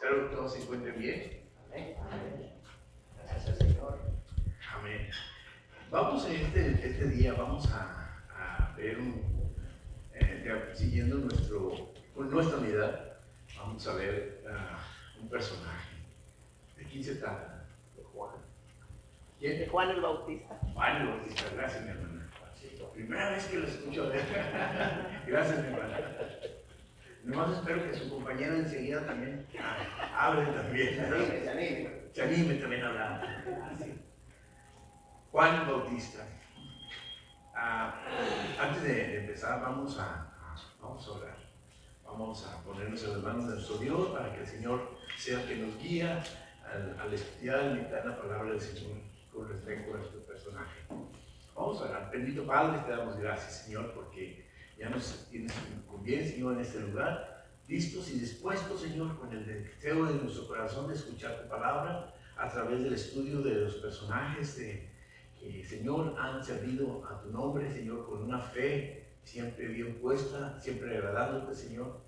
Espero que todos se encuentren bien. Amén. Gracias al Señor. Amén. Vamos en este día, vamos a ver siguiendo nuestra unidad, vamos a ver un personaje. ¿De quién se trata? De Juan. ¿Quién? De Juan el Bautista. Juan el Bautista, gracias mi hermana. Primera vez que lo escucho. Gracias mi hermana. Nomás espero que su compañero enseguida también hable también. Se anime también a hablar. Juan el Bautista. Antes de empezar, vamos a orar. Vamos a ponernos en las manos de nuestro Dios para que el Señor sea el que nos guía al estudiar y meditar la palabra del Señor con respecto a nuestro personaje. Vamos a orar. Bendito Padre, te damos gracias, Señor, porque ya nos tienes con bien, Señor, en este lugar, listos y dispuestos, Señor, con el deseo de nuestro corazón de escuchar tu palabra a través del estudio de los personajes que, Señor, han servido a tu nombre, Señor, con una fe siempre bien puesta, siempre agradándote, Señor.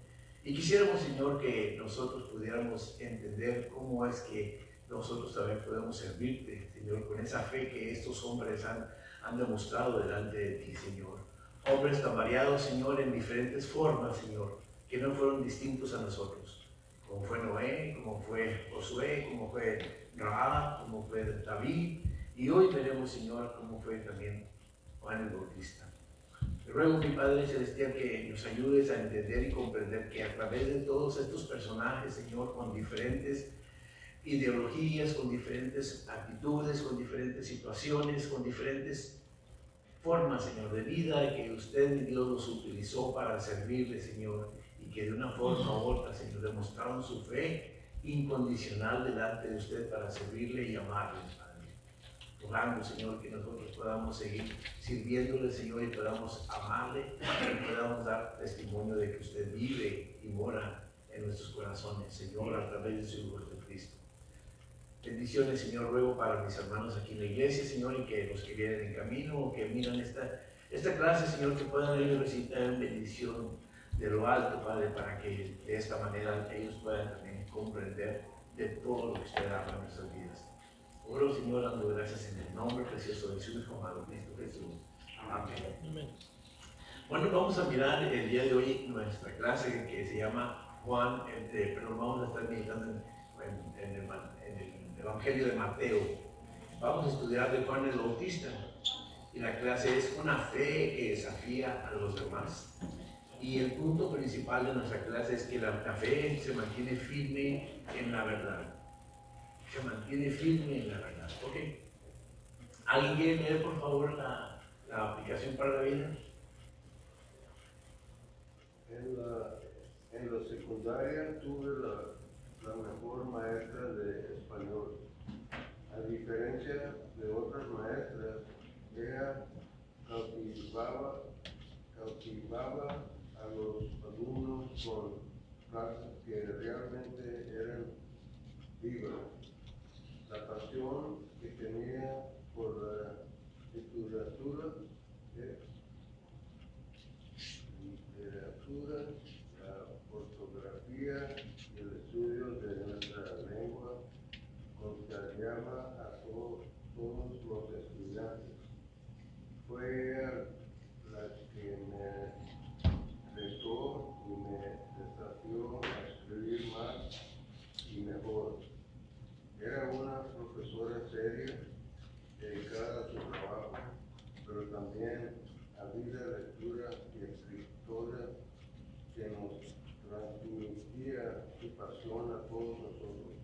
Y quisiéramos, Señor, que nosotros pudiéramos entender cómo es que nosotros también podemos servirte, Señor, con esa fe que estos hombres han demostrado delante de ti, Señor. Hombres tan variados, Señor, en diferentes formas, Señor, que no fueron distintos a nosotros, como fue Noé, como fue Josué, como fue Rahab, como fue David, y hoy veremos, Señor, cómo fue también Juan el Bautista. Te ruego, mi Padre Celestial, que nos ayudes a entender y comprender que a través de todos estos personajes, Señor, con diferentes ideologías, con diferentes actitudes, con diferentes situaciones, con diferentes formas, Señor, de vida que usted, mi Dios, los utilizó para servirle, Señor, y que de una forma u otra, Señor, demostraron su fe incondicional delante de usted para servirle y amarle, Padre. Rogando, Señor, que nosotros podamos seguir sirviéndole, Señor, y podamos amarle, y podamos dar testimonio de que usted vive y mora en nuestros corazones, Señor, a través de su Hijo Jesucristo. Bendiciones, Señor, ruego para mis hermanos aquí en la iglesia, Señor, y que los que vienen en camino o que miran esta clase, Señor, que puedan ellos recibir bendición de lo alto, Padre, para que de esta manera ellos puedan también comprender de todo lo que usted habla en nuestras vidas. Oro, Señor, dando gracias en el nombre precioso de su Hijo amado, Cristo Jesús. Amén. Bueno, vamos a mirar el día de hoy nuestra clase que se llama Juan, vamos a estar meditando en el Evangelio de Mateo. Vamos a estudiar de Juan el Bautista y la clase es una fe que desafía a los demás. Y el punto principal de nuestra clase es que la fe se mantiene firme en la verdad. Se mantiene firme en la verdad. ¿Ok? ¿Alguien quiere leer, por favor, la aplicación para la vida? En la secundaria tuve la mejor maestra de español. A diferencia de otras maestras, ella cautivaba a los alumnos con clases que realmente eran vivas. La pasión que tenía por la literatura, la ortografía y el estudio de nuestra lengua contagiaba a todos los estudiantes. Fue ella la que me retó y me desafió a escribir más y mejor. Era una profesora seria, dedicada a su trabajo, pero también habida lectura y escritora que nos transmitía su pasión a todos nosotros.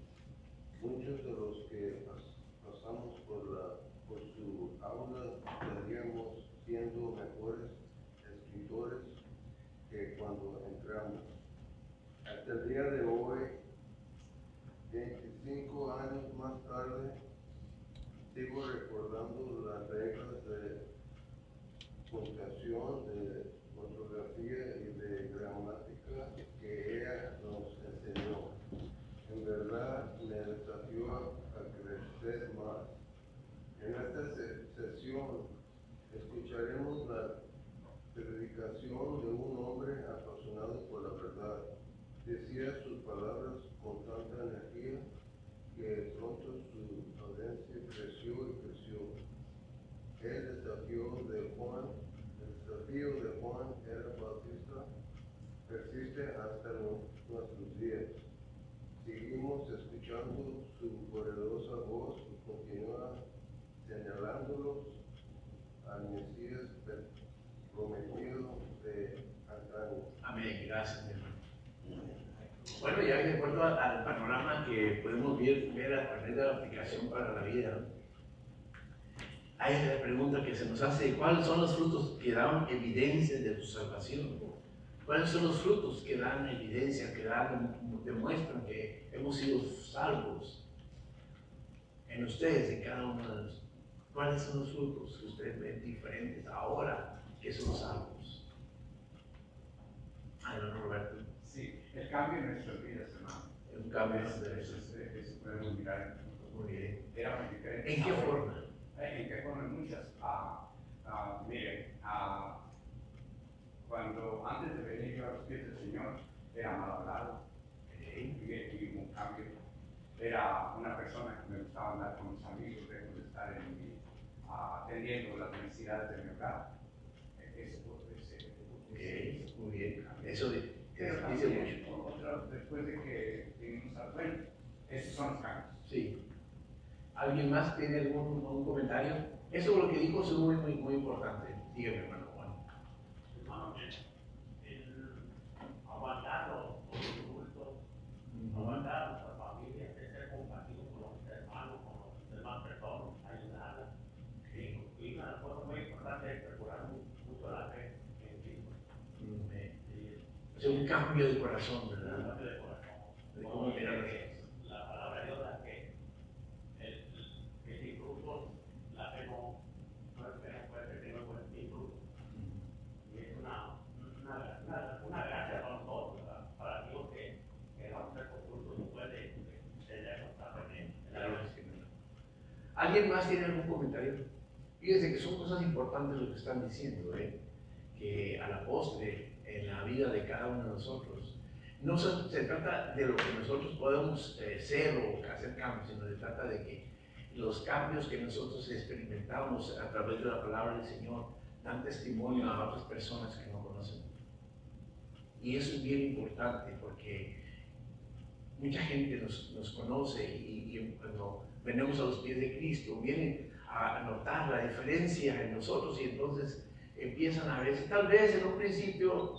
Muchos de los que pasamos por su aula salíamos siendo mejores escritores que cuando entramos. Hasta el día de hoy, 25 años más tarde, sigo recordando las reglas de puntuación, de ortografía y de gramática que ella nos enseñó. En verdad me desafió a crecer más. En esta sesión escucharemos la predicación de un hombre apasionado por la verdad. Decía sus palabras con tanta energía que pronto su audiencia creció y creció. El desafío de Juan el Bautista persiste hasta nuestros días. Seguimos escuchando su poderosa voz y continúa señalándolos al Mesías prometido de antaño. Amén, gracias, mi hermano. Bueno, ya de acuerdo al panorama que podemos ver a través de la aplicación para la vida, ¿no? Hay la pregunta que se nos hace: ¿cuáles son los frutos que dan evidencia de tu salvación? ¿Cuáles son los frutos que dan evidencia, que demuestran que hemos sido salvos en ustedes, en cada uno de nosotros? ¿Cuáles son los frutos que ustedes ven diferentes ahora que son salvos? Hermano Roberto. Sí, el cambio en nuestras vidas, hermano. Un cambio Eso podemos mirar. Muy bien. Era muy diferente. ¿En qué forma? ¿En qué forma? Muchas. Miren, cuando antes de venir yo a los pies del Señor, era mal hablado. Y hubo un cambio. Era una persona que me gustaba andar con mis amigos, lejos de estar atendiendo las necesidades de mi hogar. Eso puede ser. Muy bien. Eso dice mucho. Después de que vinimos al reino, esos son los cambios. Sí. ¿Alguien más tiene algún comentario? Eso es lo que dijo, es muy importante. Dígame, hermano Juan. Hermano, el aguantarlo por el culto, aguantar nuestra familia, ser compasivo con los hermanos, con las demás personas, ayudarlas. Y una cosa muy importante es procurar mucho la fe en Cristo. Es un cambio de corazón, ¿verdad? Un cambio de corazón. De cómo mirar las cosas. La palabra de Dios da que sin frutos la fe no puede tener buen fruto. Y es una gracia para nosotros, para Dios, que vamos a ser con frutos después de tener nuestra fe en la Claro que sí. ¿Alguien más tiene algún comentario? Fíjense que son cosas importantes lo que están diciendo, que a la postre, en la vida de cada uno de nosotros, no se trata de lo que nosotros podemos ser o hacer cambios, sino se trata de que los cambios que nosotros experimentamos a través de la palabra del Señor dan testimonio a otras personas que no conocen. Y eso es bien importante porque mucha gente nos conoce y cuando venimos a los pies de Cristo vienen a notar la diferencia en nosotros y entonces empiezan a ver, tal vez en un principio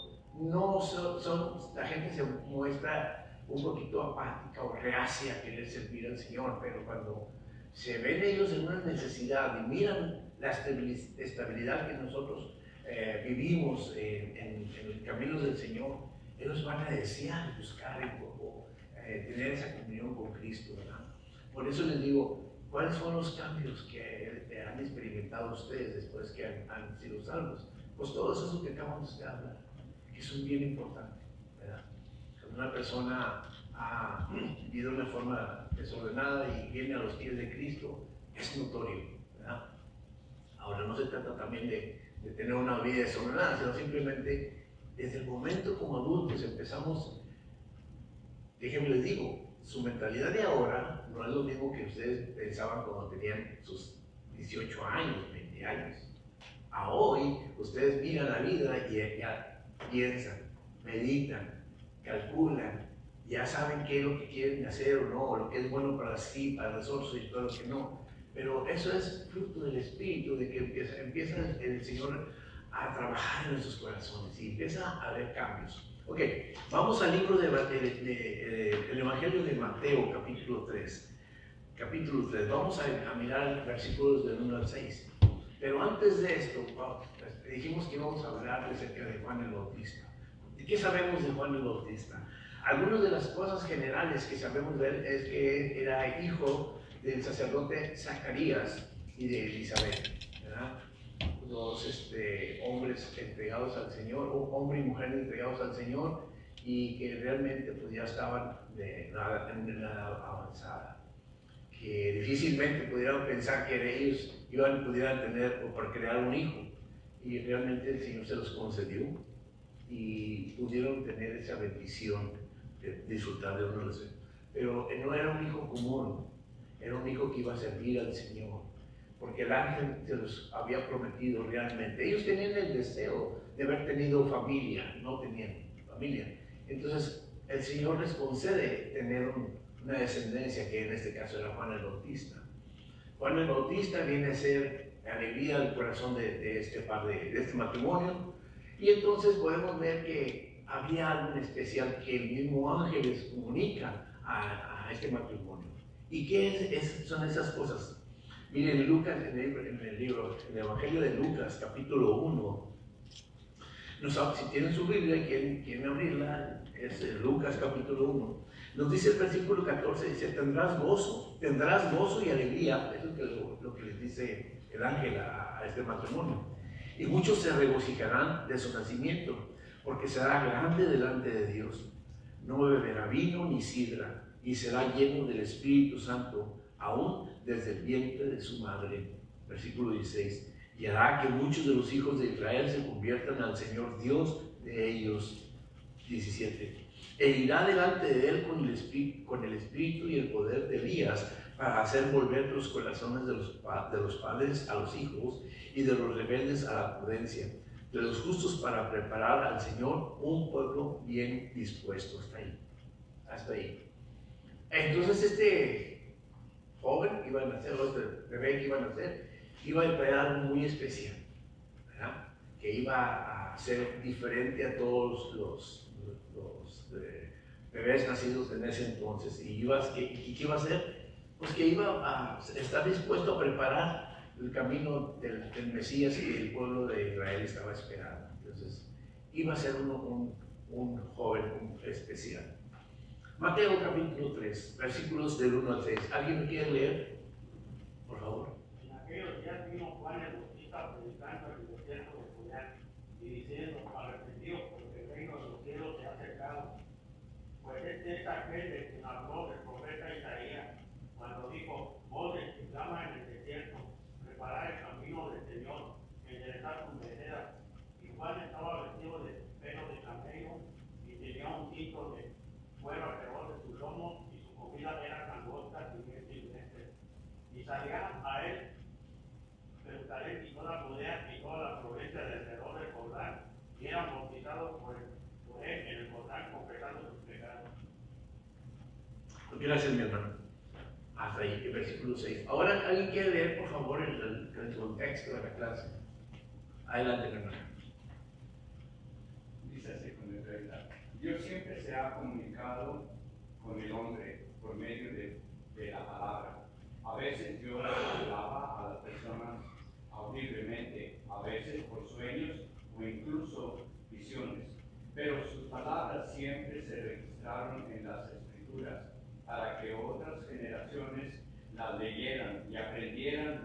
la gente se muestra un poquito apática o reacia a querer servir al Señor, pero cuando se ven ellos en una necesidad y miran la estabilidad que nosotros vivimos en el camino del Señor, ellos van a desear buscar tener esa comunión con Cristo, ¿verdad? Por eso les digo, ¿cuáles son los cambios que han experimentado ustedes después que han sido salvos? Pues todo eso que acabamos de hablar, que son bien importantes, ¿verdad? Cuando una persona ha vivido de una forma desordenada y viene a los pies de Cristo, es notorio, ¿verdad? Ahora no se trata también de tener una vida desordenada, sino simplemente desde el momento como adultos empezamos, déjenme les digo, su mentalidad de ahora no es lo mismo que ustedes pensaban cuando tenían sus 18 años, 20 años. A hoy, ustedes miran la vida y ya piensan, meditan, calculan, ya saben qué es lo que quieren hacer o no, o lo que es bueno para sí, para nosotros y todo lo que no. Pero eso es fruto del Espíritu, de que empieza el Señor a trabajar en nuestros corazones y empieza a haber cambios. Ok, vamos al libro del Evangelio de Mateo, capítulo 3. Capítulo 3, vamos a mirar versículos del 1 al 6. Pero antes de esto, dijimos que íbamos a hablar acerca de Juan el Bautista. ¿Y qué sabemos de Juan el Bautista? Algunas de las cosas generales que sabemos de él es que era hijo del sacerdote Zacarías y de Elizabeth, ¿verdad? Dos hombres entregados al Señor, hombre y mujer entregados al Señor, y que realmente pues, ya estaban en una edad avanzada, que difícilmente pudieran pensar que ellos pudieran tener o procrear un hijo, y realmente el Señor se los concedió y pudieron tener esa bendición de disfrutar de uno pero no era un hijo común, era un hijo que iba a servir al Señor, porque el ángel se los había prometido realmente. Ellos tenían el deseo de haber tenido familia, no tenían familia. Entonces el Señor les concede tener una descendencia, que en este caso era Juan el Bautista. Juan el Bautista viene a ser alegría del corazón de este matrimonio, y entonces podemos ver que había algo en especial que el mismo ángel les comunica a este matrimonio. ¿Y qué son esas cosas? Miren, Lucas, en el Evangelio de Lucas, capítulo 1, si tienen su Biblia y quieren abrirla, es Lucas capítulo 1, nos dice el versículo 14, dice, tendrás gozo y alegría. Eso es lo que les dice el ángel a este matrimonio. Y muchos se regocijarán de su nacimiento, porque será grande delante de Dios. No beberá vino ni sidra, y será lleno del Espíritu Santo, aún desde el vientre de su madre. Versículo 16. Y hará que muchos de los hijos de Israel se conviertan al Señor Dios de ellos. 17. E irá delante de él con el espíritu y el poder de Elías, para hacer volver los corazones de los padres a los hijos, y de los rebeldes a la prudencia, de los justos para preparar al Señor un pueblo bien dispuesto. Hasta ahí. Entonces este joven iba a nacer, o este bebé que iba a nacer, iba a traer algo muy especial, ¿verdad? Que iba a ser diferente a todos los bebés nacidos en ese entonces. ¿Y qué iba a hacer? Pues que iba a estar dispuesto a preparar el camino del Mesías que el pueblo de Israel estaba esperando. Entonces iba a ser un joven especial. Mateo capítulo 3, versículos del 1 al 6. ¿Alguien me quiere leer? Por favor. En aquellos días vino Juan el Bautista predicando en el desierto de Judea y diciendo, arrepentidos, porque el reino de los cielos se ha acercado. Pues este es aquel de quien habló el profeta Isaías, cuando dijo, voces que claman en el desierto, preparad el camino del Señor, enderezad sus veredas. Y Juan estaba vestido de pelo de camello y tenía un cinto de cuero alrededor de sus lomos, y su comida era langostas y miel silvestre. Y salían a él Jerusalén y toda Judea y toda la provincia de alrededor del Jordán, y eran bautizados por él en el Jordán, confesando sus pecados. Gracias, mi hermano. Hasta ahí, el versículo 6. Ahora, ¿alguien quiere leer, por favor, el contexto de la clase? Adelante, mi hermano. Dice así con letra. Dios siempre se ha comunicado con el hombre por medio de la palabra. A veces Dios hablaba a las personas audiblemente, a veces por sueños o incluso visiones. Pero sus palabras siempre se registraron en las Escrituras, para que otras generaciones las leyeran y aprendieran.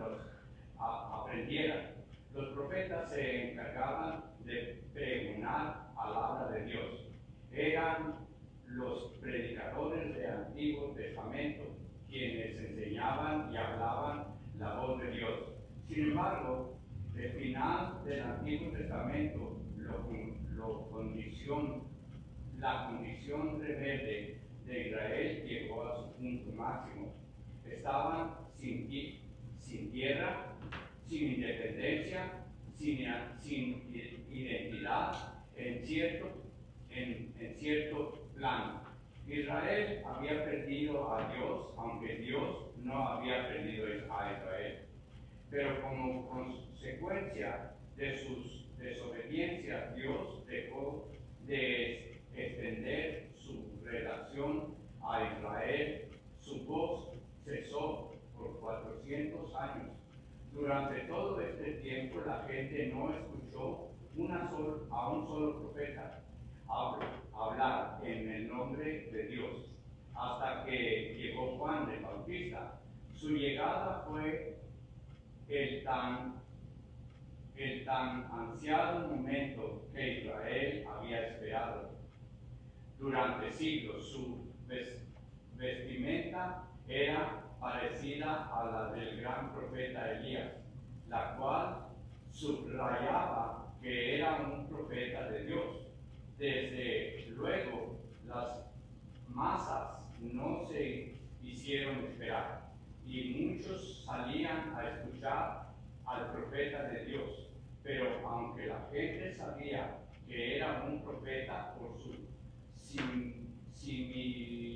Los profetas se encargaban de pregonar palabra de Dios. Eran los predicadores del Antiguo Testamento quienes enseñaban y hablaban la voz de Dios. Sin embargo, el final del Antiguo Testamento, la condición rebelde de Israel llegó a su punto máximo. Estaban sin tierra, sin independencia, sin identidad en cierto plano. Israel había perdido a Dios, aunque Dios no había perdido a Israel. Pero como consecuencia de sus desobediencias, Dios dejó de extender su relación a Israel. Su voz cesó por 400 años. Durante todo este tiempo la gente no escuchó a un solo profeta hablar en el nombre de Dios, hasta que llegó Juan el Bautista. Su llegada fue el tan ansiado momento que Israel había esperado. Durante siglos su vestimenta era parecida a la del gran profeta Elías, la cual subrayaba que era un profeta de Dios. Desde luego, las masas no se que era un profeta por su similitud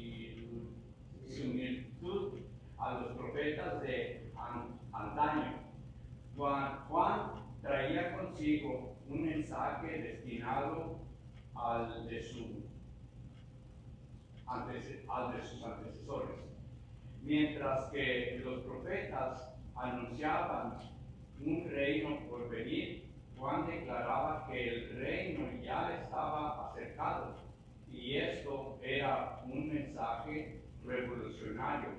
a los profetas de antaño. Juan traía consigo un mensaje destinado al de sus antecesores. Mientras que los profetas anunciaban un reino por venir, Juan declaraba que el reino ya estaba acercado, y esto era un mensaje revolucionario.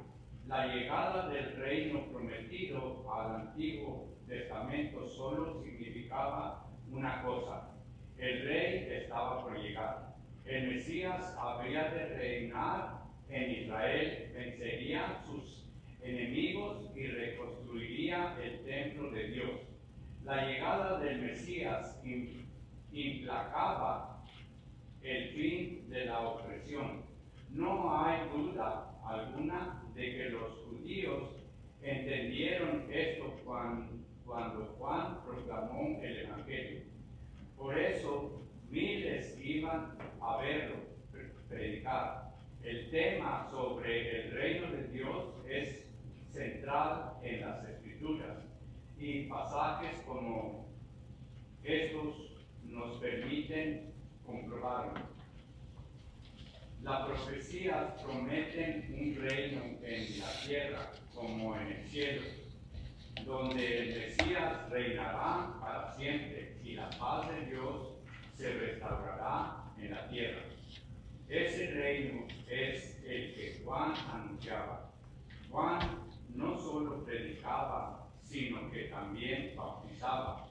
La llegada del reino prometido al Antiguo Testamento solo significaba una cosa: el rey estaba por llegar. El Mesías habría de reinar en Israel, vencería sus enemigos y reconstruiría el templo de Dios. La llegada del Mesías implacaba el fin de la opresión. No hay duda alguna de que los judíos entendieron esto cuando Juan proclamó el Evangelio. Por eso miles iban a verlo predicar. El tema sobre el reino de Dios es central en las Escrituras, y pasajes como estos nos permiten comprobarlo. Las profecías prometen un reino en la tierra como en el cielo, donde el Mesías reinará para siempre y la paz de Dios se restaurará en la tierra. Ese reino es el que Juan anunciaba. Juan no solo predicaba, sino que también bautizaba.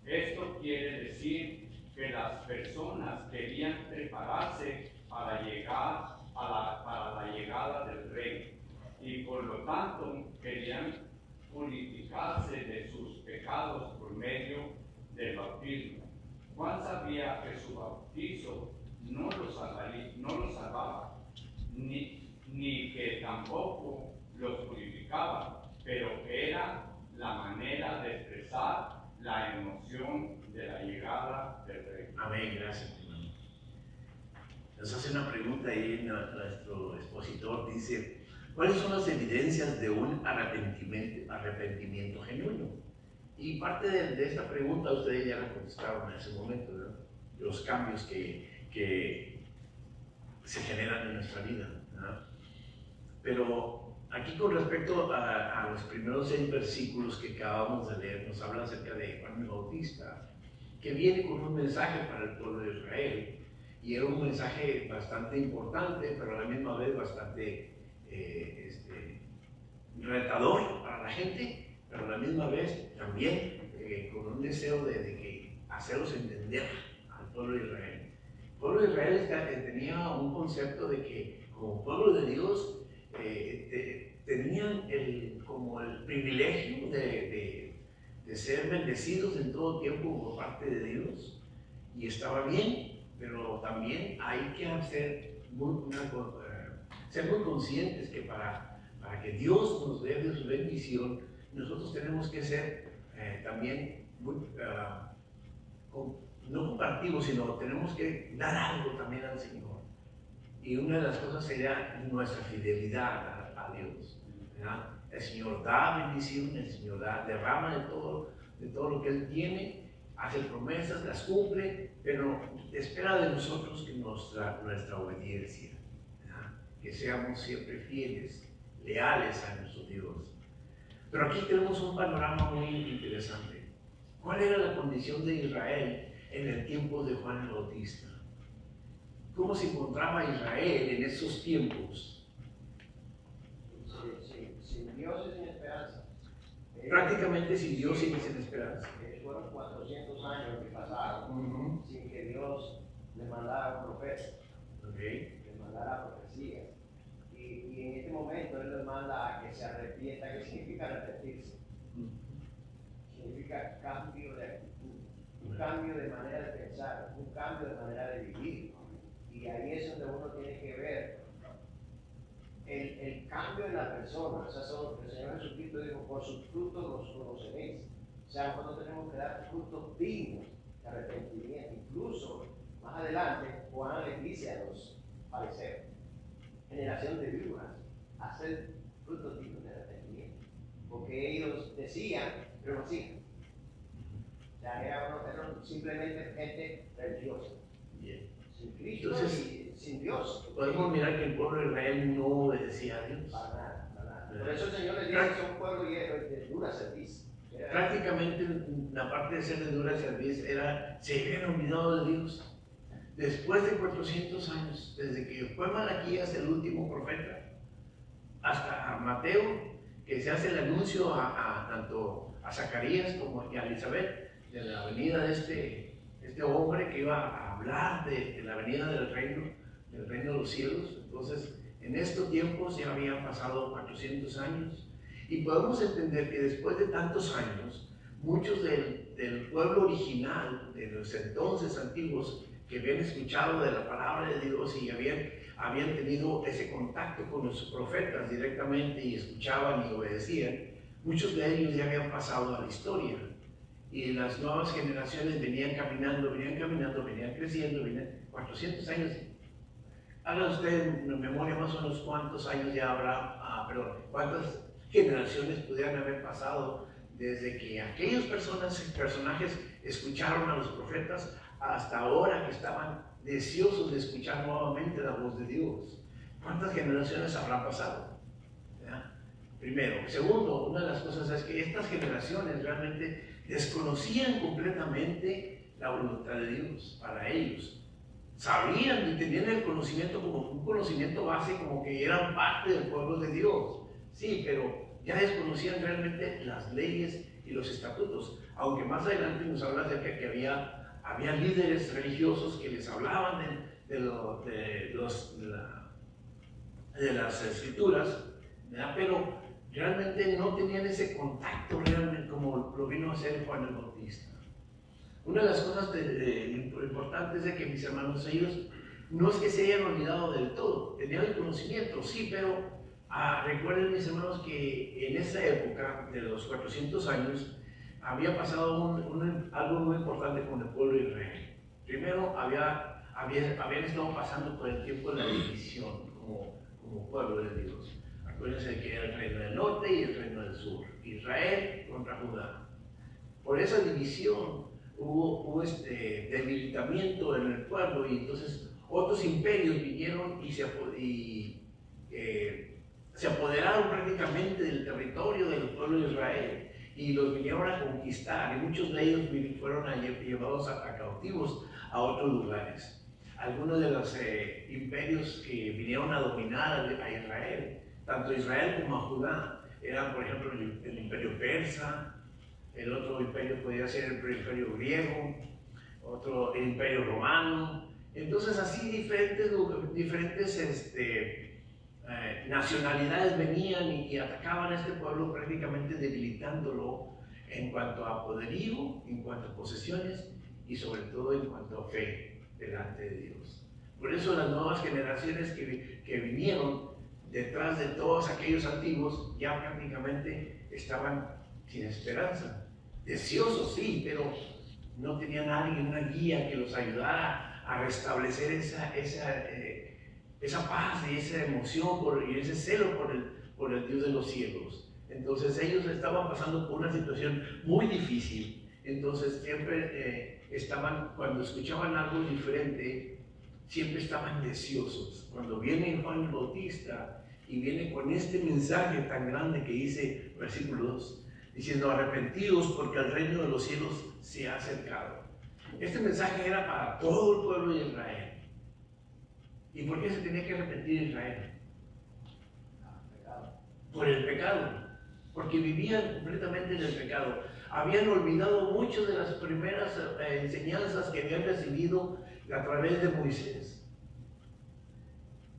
Esto quiere decir que las personas querían prepararse para la llegada del rey, y por lo tanto querían purificarse de sus pecados por medio del bautismo. Juan sabía que su bautizo no lo salvaba, ni que tampoco los purificaba, pero era la manera de expresar la emoción de la llegada del rey. Amén, gracias, hermano. Nos hace una pregunta ahí nuestro expositor, dice: ¿cuáles son las evidencias de un arrepentimiento genuino? Y parte de esta pregunta ustedes ya la contestaron en ese momento, ¿verdad? Los cambios que se generan en nuestra vida, ¿verdad? Pero aquí, con respecto a los primeros 6 versículos que acabamos de leer, nos habla acerca de Juan el Bautista, que viene con un mensaje para el pueblo de Israel, y era un mensaje bastante importante, pero a la misma vez bastante retador para la gente, pero a la misma vez también con un deseo de hacerlos entender al pueblo de Israel. El pueblo de Israel tenía un concepto de que, como pueblo de Dios, tenían como el privilegio de ser bendecidos en todo tiempo por parte de Dios, y estaba bien, pero también hay que ser muy conscientes que para que Dios nos dé de su bendición, nosotros tenemos que ser también muy, no compartivos, sino tenemos que dar algo también al Señor. Y una de las cosas sería nuestra fidelidad a Dios, ¿verdad? El Señor da bendición, el Señor derrama de todo lo que Él tiene, hace promesas, las cumple, pero espera de nosotros que nuestra obediencia, ¿verdad? Que seamos siempre fieles, leales a nuestro Dios. Pero aquí tenemos un panorama muy interesante. ¿Cuál era la condición de Israel en el tiempo de Juan el Bautista? ¿Cómo se encontraba Israel en esos tiempos? Sin Dios y sin esperanza. Prácticamente sin Dios y sin esperanza. Fueron 400 años que pasaron sin que Dios le mandara un profeta, le mandara profecías. Y en este momento Él les manda a que se arrepienta. ¿Qué significa arrepentirse? Significa cambio de actitud, un cambio de manera de pensar, un cambio de manera de vivir. Y ahí es donde uno tiene que ver el cambio en la persona. O sea, el Señor Jesucristo dijo: por sus frutos los conoceréis. O sea, nosotros tenemos que dar frutos dignos de arrepentimiento. Incluso adelante, Juan le dice a los fariseos, generación de víboras, hacer frutos dignos de arrepentimiento. Porque ellos decían, pero no hacían. O sea, eran simplemente gente religiosa. Bien. Sin Cristo Entonces, y sin Dios. Podemos mirar que el pueblo de Israel no obedecía a Dios. Para nada, para nada. Por eso el Señor les dice que son un pueblo de dura cerviz. Prácticamente la parte de ser de dura cerviz era, se habían olvidado de Dios. Después de 400 años, desde que fue Malaquías el último profeta, hasta Mateo, que se hace el anuncio tanto a Zacarías como a Elizabeth de la venida de este hombre que iba a hablar de la venida del reino de los cielos. Entonces, en estos tiempos ya habían pasado 400 años y podemos entender que después de tantos años, muchos del pueblo original, de los entonces antiguos, que habían escuchado de la palabra de Dios y habían tenido ese contacto con los profetas directamente y escuchaban y obedecían, muchos de ellos ya habían pasado a la historia. Y las nuevas generaciones venían caminando, venían creciendo, 400 años. Hagan ustedes en memoria más o menos cuántos años ya habrá, cuántas generaciones pudieran haber pasado desde que aquellos personajes escucharon a los profetas hasta ahora que estaban deseosos de escuchar nuevamente la voz de Dios. ¿Cuántas generaciones habrá pasado? ¿Ya? Primero. Segundo, una de las cosas es que estas generaciones realmente desconocían completamente la voluntad de Dios para ellos. Sabían y tenían el conocimiento como un conocimiento base, como que eran parte del pueblo de Dios. Sí, pero ya desconocían realmente las leyes y los estatutos. Aunque más adelante nos habla acerca de que había líderes religiosos que les hablaban de las escrituras, ¿verdad? Pero realmente no tenían ese contacto realmente como lo vino a hacer Juan el Bautista. Una de las cosas importantes es de que mis hermanos, ellos no es que se hayan olvidado del todo, tenían el conocimiento, sí, pero recuerden mis hermanos que en esa época de los 400 años había pasado algo muy importante con el pueblo de Israel. Primero, habían estado pasando por el tiempo de la división como pueblo de Dios. Acuérdense que era el reino del norte y el reino del sur, Israel contra Judá. Por esa división hubo debilitamiento en el pueblo y entonces otros imperios vinieron y se apoderaron prácticamente del territorio del pueblo de Israel y los vinieron a conquistar, y muchos de ellos fueron llevados a cautivos a otros lugares. Algunos de los imperios que vinieron a dominar a Israel, tanto Israel como a Judá, eran por ejemplo el imperio persa, el otro imperio podía ser el imperio griego, otro el imperio romano. Entonces así diferentes nacionalidades venían y atacaban a este pueblo, prácticamente debilitándolo en cuanto a poderío, en cuanto a posesiones y sobre todo en cuanto a fe delante de Dios. Por eso las nuevas generaciones que vinieron detrás de todos aquellos antiguos ya prácticamente estaban sin esperanza, deseosos sí, pero no tenían a alguien, una guía que los ayudara a restablecer esa paz y esa emoción y ese celo por el Dios de los cielos. Entonces ellos estaban pasando por una situación muy difícil. Entonces siempre cuando escuchaban algo diferente, siempre estaban deseosos. Cuando viene Juan el Bautista y viene con este mensaje tan grande que dice, versículo 2, diciendo, arrepentidos porque el reino de los cielos se ha acercado. Este mensaje era para todo el pueblo de Israel. ¿Y por qué se tenía que arrepentir Israel? Por el pecado. Porque vivían completamente en el pecado. Habían olvidado muchas de las primeras enseñanzas que habían recibido a través de Moisés.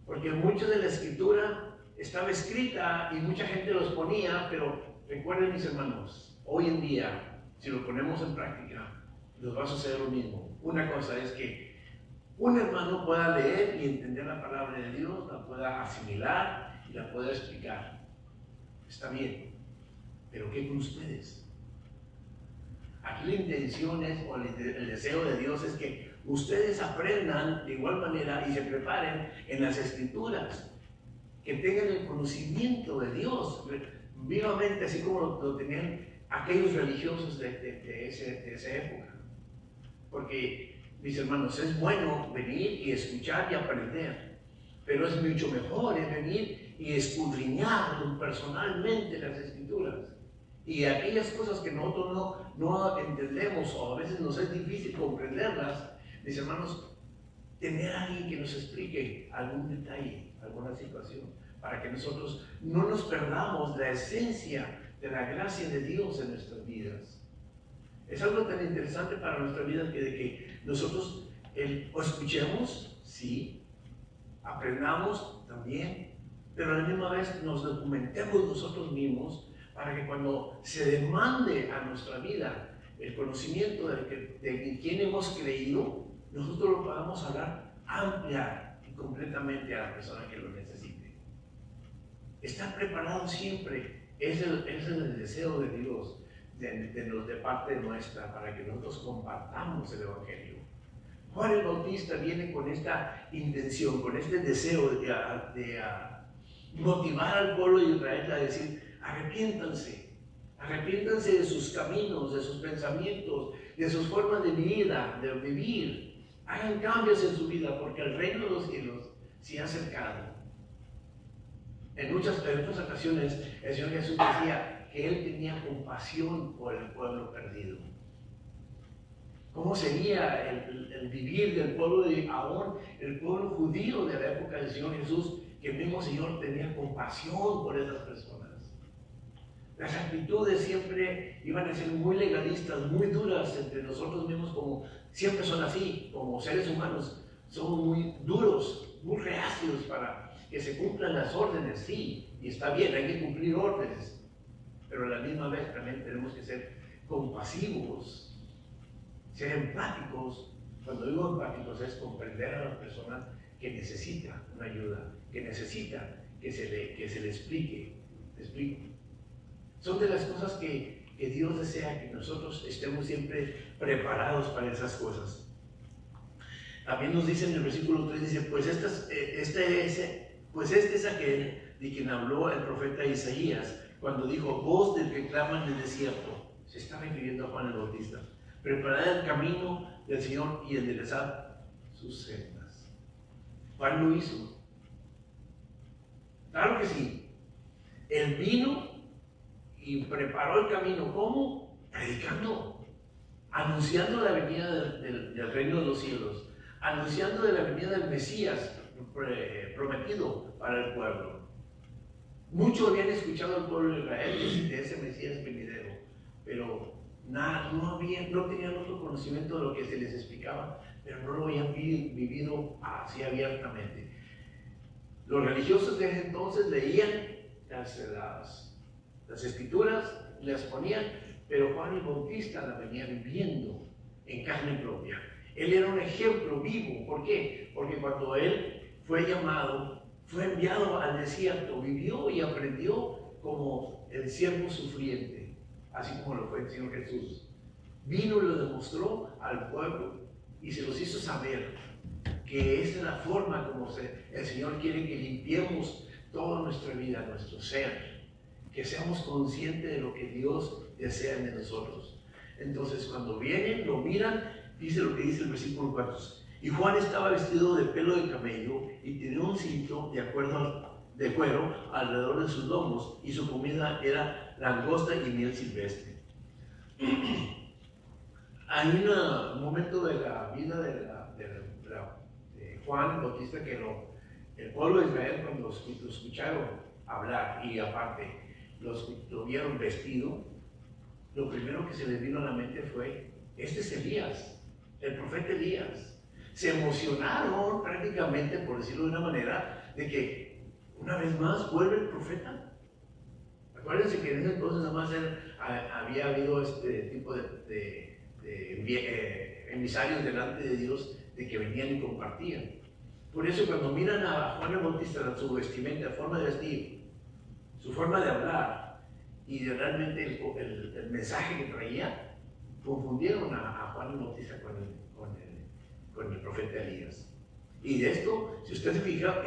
Porque mucho de la escritura estaba escrita y mucha gente los ponía, pero recuerden mis hermanos, hoy en día, si lo ponemos en práctica, nos va a suceder lo mismo. Una cosa es que un hermano pueda leer y entender la palabra de Dios, la pueda asimilar y la pueda explicar. Está bien, pero ¿qué con ustedes? Aquí la intención es, o el deseo de Dios es que ustedes aprendan de igual manera y se preparen en las Escrituras, que tengan el conocimiento de Dios vivamente, así como lo tenían aquellos religiosos de esa época. Porque, mis hermanos, es bueno venir y escuchar y aprender, pero es mucho mejor venir y escudriñar personalmente las Escrituras. Y aquellas cosas que nosotros no entendemos o a veces nos es difícil comprenderlas, mis hermanos, tener a alguien que nos explique algún detalle, alguna situación, para que nosotros no nos perdamos la esencia de la gracia de Dios en nuestras vidas. Es algo tan interesante para nuestra vida que de que nosotros o escuchemos, sí, aprendamos también, pero a la misma vez nos documentemos nosotros mismos para que cuando se demande a nuestra vida el conocimiento de quién hemos creído, nosotros lo podamos hablar amplia y completamente a la persona que lo necesite. Estar preparado siempre es el deseo de Dios de parte nuestra para que nosotros compartamos el Evangelio. Juan el Bautista viene con esta intención, con este deseo de motivar al pueblo de Israel a decir: arrepiéntanse de sus caminos, de sus pensamientos, de sus formas de vida, de vivir. Hagan cambios en su vida porque el reino de los cielos se ha acercado. En otras ocasiones el Señor Jesús decía que Él tenía compasión por el pueblo perdido. ¿Cómo sería el vivir del pueblo de Aarón, el pueblo judío de la época del Señor Jesús, que el mismo Señor tenía compasión por esas personas? Las actitudes siempre iban a ser muy legalistas, muy duras entre nosotros mismos, como siempre son así, como seres humanos. Somos muy duros, muy reacios para que se cumplan las órdenes, sí, y está bien, hay que cumplir órdenes, pero a la misma vez también tenemos que ser compasivos, ser empáticos. Cuando digo empáticos es comprender a la persona que necesita una ayuda, que necesita que se le explique. ¿Me explico? Son de las cosas que Dios desea que nosotros estemos siempre preparados para esas cosas. También nos dice en el versículo 3, dice, pues este es aquel de quien habló el profeta Isaías cuando dijo: voz del que clama en el desierto. Se está refiriendo a Juan el Bautista. Preparad el camino del Señor y enderezad sus sendas. Juan lo hizo. Claro que sí. Él vino y preparó el camino. ¿Cómo? Predicando, anunciando la venida del reino de los cielos, anunciando de la venida del Mesías prometido para el pueblo. Muchos habían escuchado al pueblo de Israel de ese Mesías venidero, pero no tenían otro conocimiento de lo que se les explicaba, pero no lo habían vivido así abiertamente. Los religiosos de ese entonces leían las escrituras, las ponían, pero Juan el Bautista la venía viviendo en carne propia. Él era un ejemplo vivo. ¿Por qué? Porque cuando él fue llamado, fue enviado al desierto, vivió y aprendió como el siervo sufriente, así como lo fue el Señor Jesús. Vino y lo demostró al pueblo y se los hizo saber que esa es la forma como el Señor quiere que limpiemos toda nuestra vida, nuestro ser, que seamos conscientes de lo que Dios desea de nosotros. Entonces, cuando vienen, lo miran, dice lo que dice el versículo 4. Y Juan estaba vestido de pelo de camello y tenía un cinto de cuero alrededor de sus lomos, y su comida era langosta y miel silvestre. Hay un momento de la vida de Juan Bautista que el pueblo de Israel, cuando lo escucharon hablar y aparte lo vieron vestido, lo primero que se les vino a la mente fue: este es Elías, el profeta Elías. Se emocionaron prácticamente, por decirlo de una manera, de que una vez más vuelve el profeta. Acuérdense que en ese entonces nada más había habido este tipo de emisarios delante de Dios, de que venían y compartían. Por eso cuando miran a Juan el Bautista, su vestimenta, forma de vestir, su forma de hablar y realmente el mensaje que traía, confundieron a Juan el Bautista con el profeta Elías. Y de esto, si usted se fija,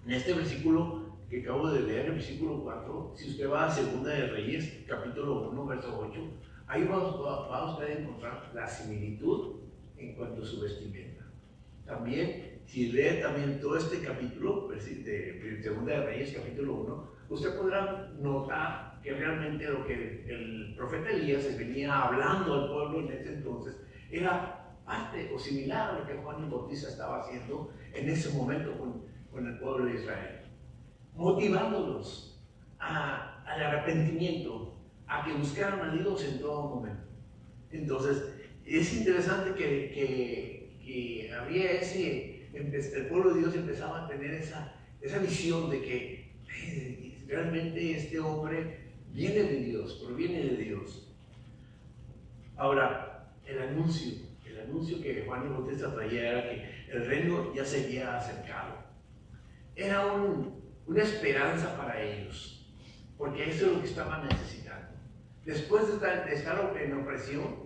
en este versículo que acabo de leer, el versículo 4, si usted va a Segunda de Reyes, capítulo 1, verso 8, ahí va usted a encontrar la similitud en cuanto a su vestimenta. También, si lee también todo este capítulo, de Segunda de Reyes, capítulo 1, usted podrá notar que realmente lo que el profeta Elías venía hablando al pueblo en ese entonces era parte o similar a lo que Juan el Bautista estaba haciendo en ese momento con el pueblo de Israel, motivándolos al arrepentimiento, a que buscaran a Dios en todo momento. Entonces, es interesante que había el pueblo de Dios empezaba a tener esa visión de que realmente este hombre viene de Dios, proviene de Dios. Ahora, el anuncio que Juan el Bautista traía era que el reino ya se había acercado. Era una esperanza para ellos, porque eso es lo que estaban necesitando. Después de estar en opresión,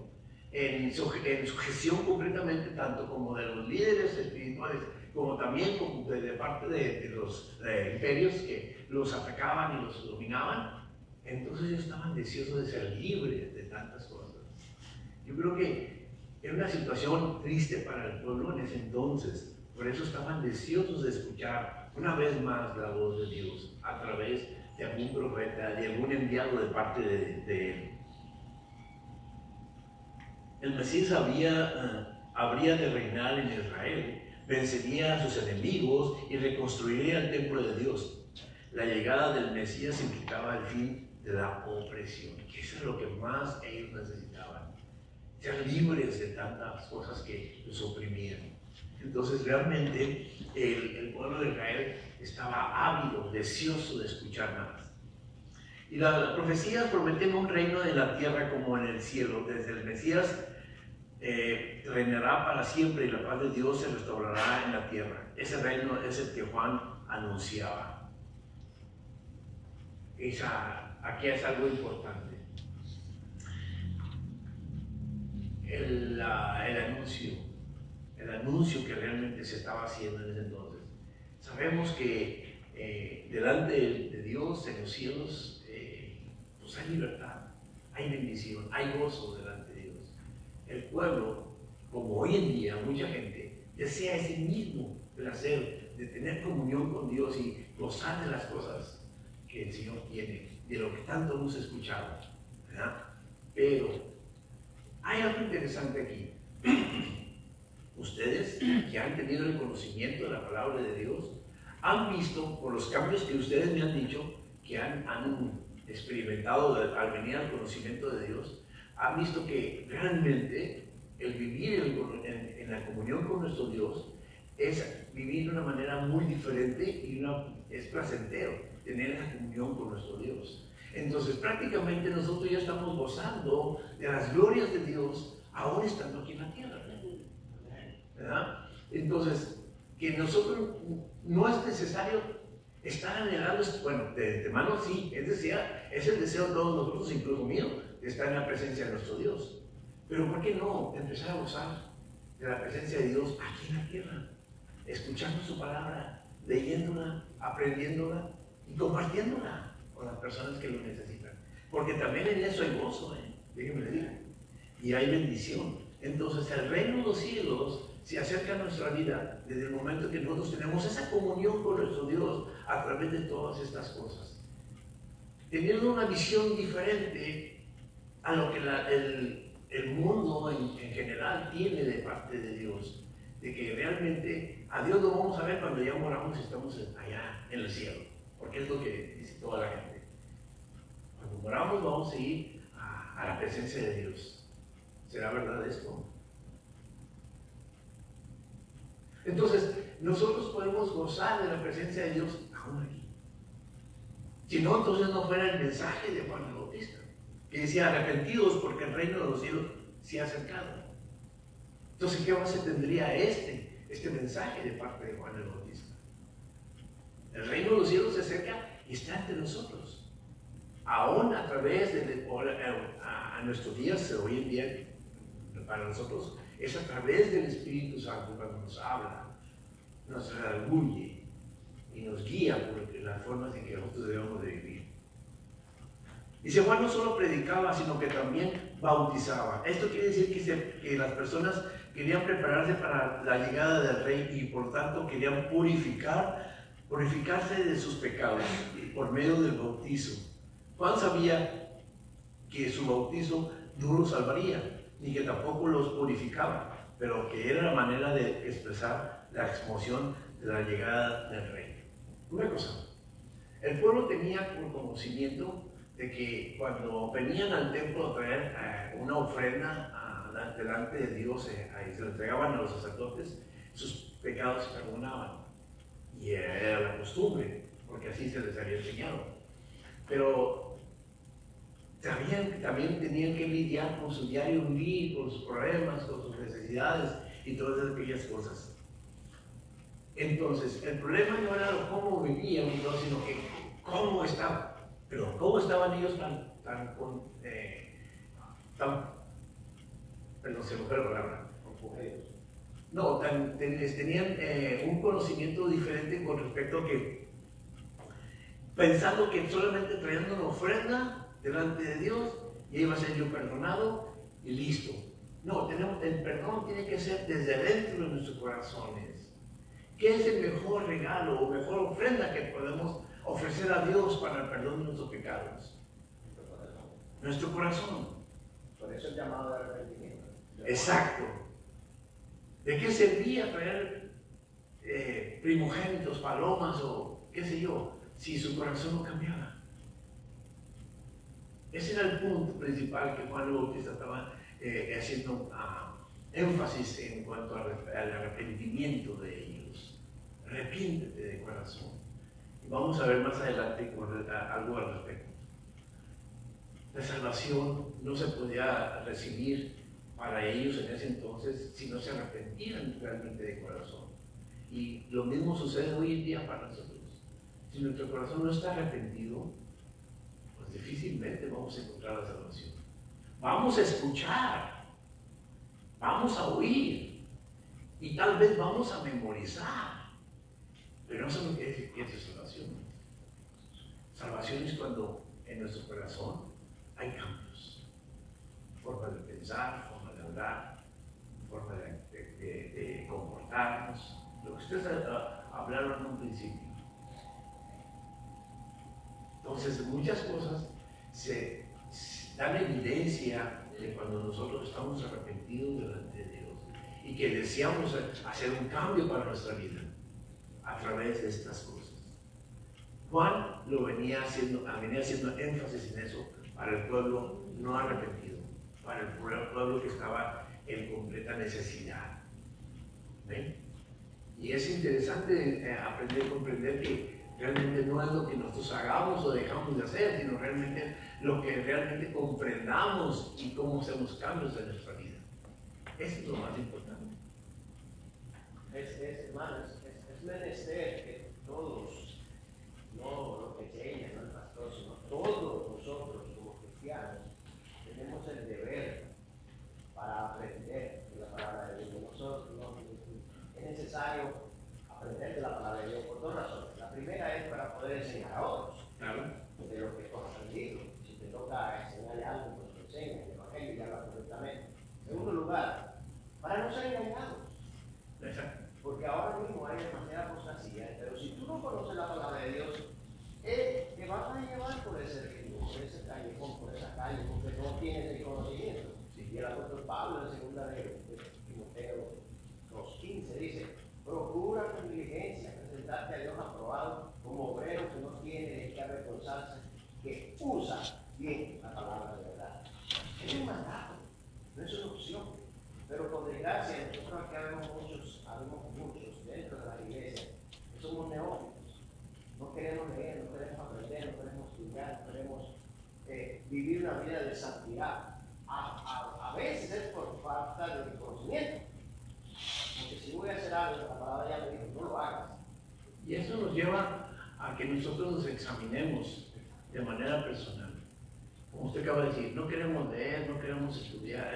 en sujeción completamente, tanto como de los líderes espirituales, como también de parte de los imperios que los atacaban y los dominaban, entonces ellos estaban deseosos de ser libres de tantas cosas. Yo creo que era una situación triste para el pueblo en ese entonces, por eso estaban deseosos de escuchar una vez más la voz de Dios a través de algún profeta, de algún enviado de parte de él. El Mesías habría de reinar en Israel, vencería a sus enemigos y reconstruiría el templo de Dios. La llegada del Mesías implicaba el fin de la opresión, que eso es lo que más ellos necesitaban, ser libres de tantas cosas que los oprimían. Entonces realmente el pueblo de Israel estaba ávido, deseoso de escuchar más. Y las profecías prometen un reino de la tierra como en el cielo. Desde el Mesías reinará para siempre y la paz de Dios se restaurará en la tierra. Ese reino es el que Juan anunciaba. Aquí es algo importante. El anuncio que realmente se estaba haciendo en ese entonces. Sabemos que delante de Dios, en los cielos, pues hay libertad, hay bendición, hay gozo delante de Dios. El pueblo, como hoy en día mucha gente, desea ese mismo placer de tener comunión con Dios y gozar de las cosas que el Señor tiene, de lo que tanto hemos escuchado, ¿verdad? Pero hay algo interesante aquí. Ustedes que han tenido el conocimiento de la palabra de Dios, han visto por los cambios que ustedes me han dicho que han experimentado al venir al conocimiento de Dios, han visto que realmente el vivir en la comunión con nuestro Dios es vivir de una manera muy diferente y es placentero tener esa comunión con nuestro Dios. Entonces prácticamente nosotros ya estamos gozando de las glorias de Dios ahora estando aquí en la tierra, ¿verdad? Entonces, que nosotros no es necesario estar anhelando, bueno, de mano sí, es el deseo de todos nosotros, incluso mío, de estar en la presencia de nuestro Dios. Pero ¿por qué no empezar a gozar de la presencia de Dios aquí en la tierra? Escuchando su palabra, leyéndola, aprendiéndola y compartiéndola con las personas que lo necesitan. Porque también en eso hay gozo, déjenme le digo, y hay bendición. Entonces el reino de los cielos se acerca a nuestra vida desde el momento que nosotros tenemos esa comunión con nuestro Dios a través de todas estas cosas. Teniendo una visión diferente a lo que el mundo en general tiene de parte de Dios, de que realmente a Dios lo vamos a ver cuando ya moramos y estamos allá en el cielo, porque es lo que dice toda la gente. Cuando moramos vamos a ir a la presencia de Dios. ¿Será verdad esto? Entonces, nosotros podemos gozar de la presencia de Dios aún aquí. Si no, entonces no fuera el mensaje de Juan el Bautista, que decía arrepentidos porque el reino de los cielos se ha acercado. Entonces, ¿qué base tendría este mensaje de parte de Juan el Bautista? El reino de los cielos se acerca y está entre nosotros. Aún a través a nuestros días, hoy en día, para nosotros, es a través del Espíritu Santo cuando nos habla, nos redarguye y nos guía por las formas en que nosotros debemos de vivir. Dice, Juan no solo predicaba, sino que también bautizaba. Esto quiere decir que las personas querían prepararse para la llegada del Rey y por tanto querían purificarse de sus pecados por medio del bautizo. Juan sabía que su bautizo no los salvaría, ni que tampoco los purificaba, pero que era la manera de expresar la emoción de la llegada del Rey. Una cosa, el pueblo tenía un conocimiento de que cuando venían al templo a traer una ofrenda delante de Dios, ahí se le entregaban a los sacerdotes, sus pecados se perdonaban. Y era la costumbre, porque así se les había enseñado. Pero también tenían que lidiar con su diario vivir, con sus problemas, con sus necesidades y todas aquellas cosas. Entonces, el problema no era cómo vivían, sino que cómo estaban. Pero cómo estaban ellos perdón, se me fue la palabra. No, tenían un conocimiento diferente con respecto a que, pensando que solamente trayendo una ofrenda delante de Dios, ya iba a ser yo perdonado y listo. No, el perdón tiene que ser desde dentro de nuestros corazones. ¿Qué es el mejor regalo o mejor ofrenda que podemos ofrecer a Dios para el perdón de nuestros pecados? Nuestro corazón. Por eso el llamado de arrepentimiento. Exacto. ¿De qué servía traer primogénitos, palomas o qué sé yo, si su corazón no cambiaba? Ese era el punto principal que Juan el Bautista estaba haciendo énfasis en cuanto al arrepentimiento de ellos. Arrepiéntete de corazón. Y vamos a ver más adelante algo al respecto. La salvación no se podía recibir para ellos en ese entonces si no se arrepentían realmente de corazón. Y lo mismo sucede hoy en día para nosotros. Si nuestro corazón no está arrepentido, pues difícilmente vamos a encontrar la salvación. Vamos a escuchar, vamos a oír y tal vez vamos a memorizar, pero no sabemos qué es salvación. Salvación es cuando en nuestro corazón hay cambios, forma de pensar, forma de hablar, forma de comportarnos, lo que ustedes hablaron en un principio. Entonces, muchas cosas se dan evidencia de cuando nosotros estamos arrepentidos delante de Dios y que deseamos hacer un cambio para nuestra vida a través de estas cosas. Juan venía haciendo énfasis en eso para el pueblo no arrepentido, para el pueblo que estaba en completa necesidad. ¿Ven? Y es interesante aprender a comprender que realmente no es lo que nosotros hagamos o dejamos de hacer, sino realmente lo que realmente comprendamos y cómo hacemos cambios en nuestra vida. Eso es lo más importante. Hermanos, es menester que todos, no los pequeños, no el pastor, sino todos nosotros como cristianos, tenemos el deber para aprender de la palabra de Dios. Es necesario aprender de la palabra de Dios por dos razones. La primera es para poder enseñar a otros de lo que hemos aprendido. Si te toca enseñarle algo, pues lo enseña el Evangelio y habla correctamente. En segundo lugar, para no ser engañados. Exacto. Porque ahora mismo hay demasiada apostasía, pero si tú no conoces la palabra de Dios, te vas a llevar por ese ritmo, por ese callejón, por esa calle, porque no tienes el conocimiento. Y el apóstol Pablo en segunda de Timoteo 2:15 dice: procura con diligencia presentarte a Dios aprobado como obrero que no tiene de qué avergonzarse, que usa bien la palabra de verdad. Es un mandato, no es una opción. Pero por desgracia, nosotros aquí habemos muchos dentro de la iglesia que somos neófitos. No queremos leer, no queremos aprender, no queremos estudiar, no queremos vivir una vida de santidad. A veces es por falta de conocimiento. Porque si voy a hacer algo, la palabra ya me dijo, no lo hagas. Y eso nos lleva a que nosotros nos examinemos de manera personal. Como usted acaba de decir, no queremos leer, no queremos estudiar,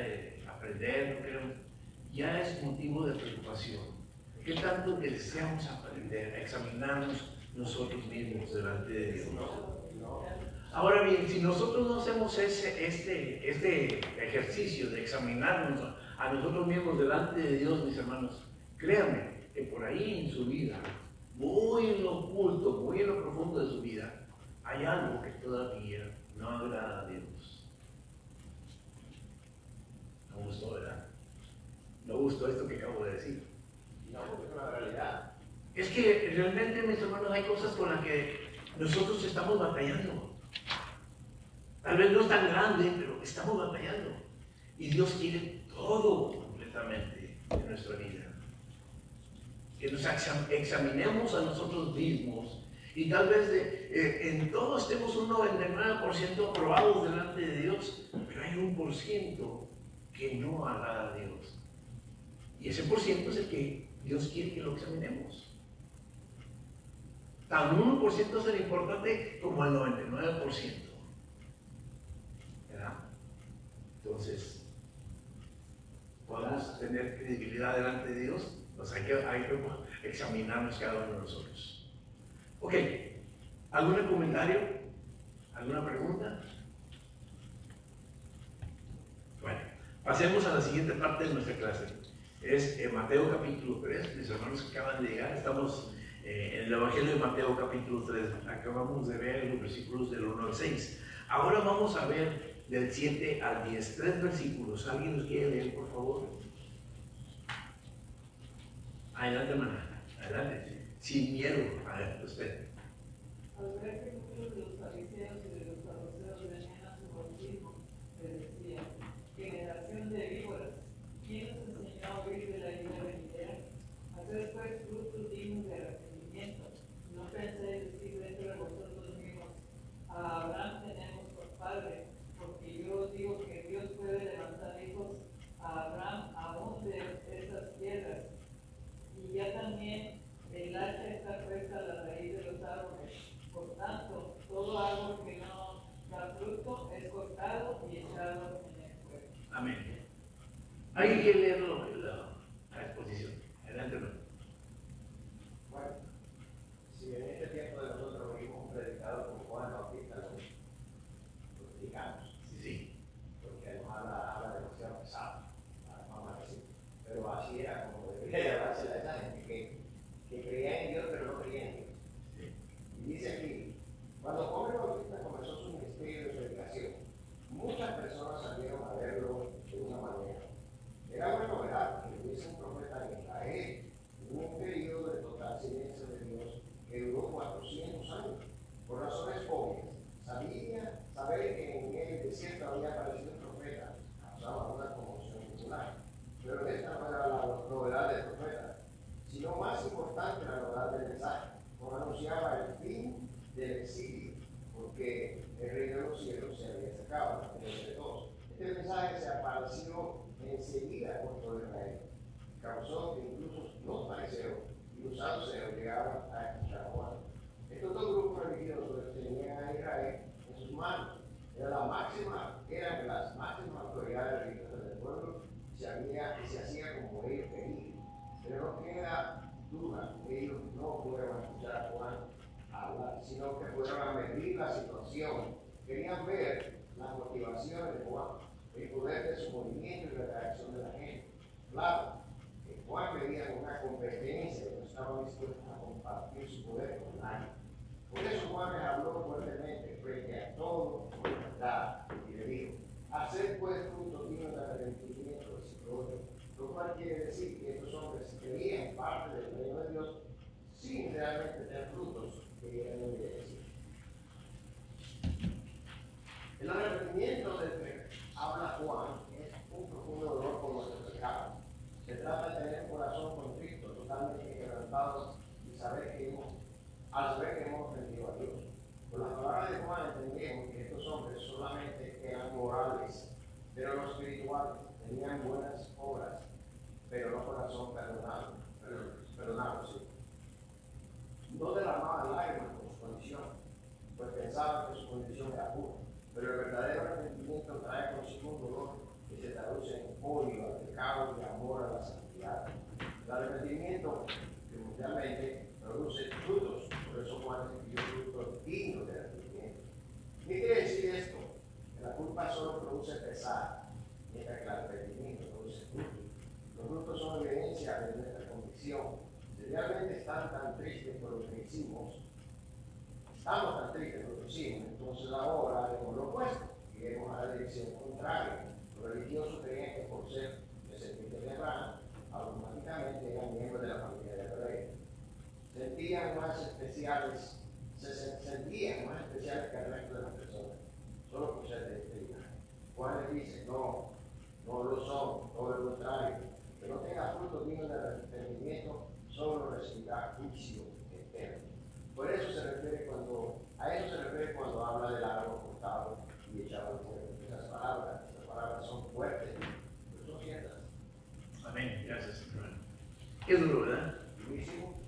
aprender, no queremos. ya es motivo de preocupación. ¿Qué tanto deseamos aprender a examinarnos nosotros mismos delante de Dios? Ahora bien, si nosotros no hacemos este ejercicio de examinarnos a nosotros mismos delante de Dios, mis hermanos, créanme que por ahí en su vida, muy en lo oculto, muy en lo profundo de su vida, hay algo que todavía no agrada a Dios. No gustó, ¿verdad? No gustó esto que acabo de decir. No, porque es una realidad. Es que realmente, mis hermanos, hay cosas con las que nosotros estamos batallando. Tal vez no es tan grande, pero estamos batallando. Y Dios quiere todo completamente en nuestra vida. Que nos examinemos a nosotros mismos y tal vez en todo estemos un 99% aprobados delante de Dios, pero hay un por ciento que no agrada a Dios. Y ese por ciento es el que Dios quiere que lo examinemos. Tan 1% es tan importante como el 99%. ¿Verdad? Entonces, ¿podemos tener credibilidad delante de Dios? Pues hay que examinarnos cada uno de nosotros. Ok, ¿algún comentario? ¿Alguna pregunta? Bueno, pasemos a la siguiente parte de nuestra clase. Es Mateo capítulo 3, mis hermanos que acaban de llegar. Estamos en el Evangelio de Mateo capítulo 3. Acabamos de ver los versículos del 1 al 6. Ahora vamos a ver del 7 al 10, 3 versículos. ¿Alguien los quiere leer, por favor? Adelante, hermana. Adelante. Sin miedo. A ver, usted. Al ver que muchos de los fariseos y de los saduceos venían a su bautismo, le decían: generación de víboras, ¿quién os enseñó a huir de la ira venidera? Haced pues frutos dignos de arrepentimiento. No penséis decir dentro de vosotros mismos: a Abraham tenemos por padre, porque yo os digo que Dios puede levantar hijos a Abraham aún de estas piedras. Y ya también el hacha está puesta a la raíz de los árboles. Por tanto, todo árbol que no da fruto es cortado y echado en el fuego. Amén. ¿Alguien quiere leer la exposición? Adelante, hermano. Bueno, si en este tiempo de nosotros vimos un predicador como Juan Bautista, lo criticamos, Sí. porque nos habla demasiado pesado, vamos a decir. Pero así era como debería llamarse a esa gente que creía en Dios, pero no creía en Dios. Sí. Y dice aquí, cuando Juan Bautista comenzó su ministerio de predicación, muchas personas salieron a verlo de una manera. Era una novedad que hubiese un profeta en Israel, en un periodo de total silencio de Dios que duró 400 años, por razones obvias. Saber que en el desierto había aparecido un profeta causaba una conmoción popular. Pero esta no era la novedad del profeta, sino más importante la novedad del mensaje, como anunciaba el fin del exilio, porque el reino de los cielos se había acercado entre todos. Este mensaje se apareció enseguida por todo Israel, causó que incluso los fariseos y los saduceos llegaban a escuchar a Juan. Estos dos grupos religiosos tenían a Israel en sus manos. Eran las máximas autoridades religiosas del pueblo y se hacía como ellos querían. Pero no queda duda que ellos no fueron a escuchar a Juan hablar, sino que fueron a medir la situación. Querían ver las motivaciones de Juan, el poder de su movimiento y la reacción de la gente. Claro, que Juan veía una competencia y no estaba dispuesto a compartir su poder con nadie. Por eso Juan les habló fuertemente frente a todo con verdad y le dijo: hacer pues frutos dignos de arrepentimiento, lo cual quiere decir que estos hombres creían parte del reino de Dios sin realmente tener frutos que eran obedecidos. El arrepentimiento del que habla Juan es un profundo dolor por nuestros pecados. Se trata de tener un corazón contrito, totalmente quebrantado y al saber que hemos ofendido a Dios. Por las palabras de Juan entendemos que estos hombres solamente eran morales, pero no espirituales. Tenían buenas obras, pero no corazón perdonado, sí. No derramaban lágrimas por su condición, pues pensaban que su condición era pura. Pero el verdadero arrepentimiento trae consigo un dolor que se traduce en odio al pecado y amor a la santidad. El arrepentimiento mundialmente produce frutos, por eso Juan escribió frutos dignos de arrepentimiento. ¿Qué quiere decir esto? Que la culpa solo produce pesar, mientras que el arrepentimiento produce frutos. Los frutos son evidencia de nuestra convicción. Si realmente están tan tristes por lo que hicimos, estamos tan tristes por lo que hicimos, entonces ahora haremos lo opuesto, iremos a la dirección contraria. Los religiosos creían que por ser descendientes de Abraham, automáticamente eran miembros de la familia de Abraham. Se sentían más especiales que el resto de las personas, solo por ser de este linaje. Juan les dice, no lo son, todo lo contrario. Que no tenga frutos dignos de arrepentimiento, solo recibirá juicio eterno. A eso se refiere cuando habla del árbol cortado y echado al fuego. Esas palabras son fuertes, pero son ciertas. Amén, gracias, hermano. Qué duro, ¿verdad? Durísimo.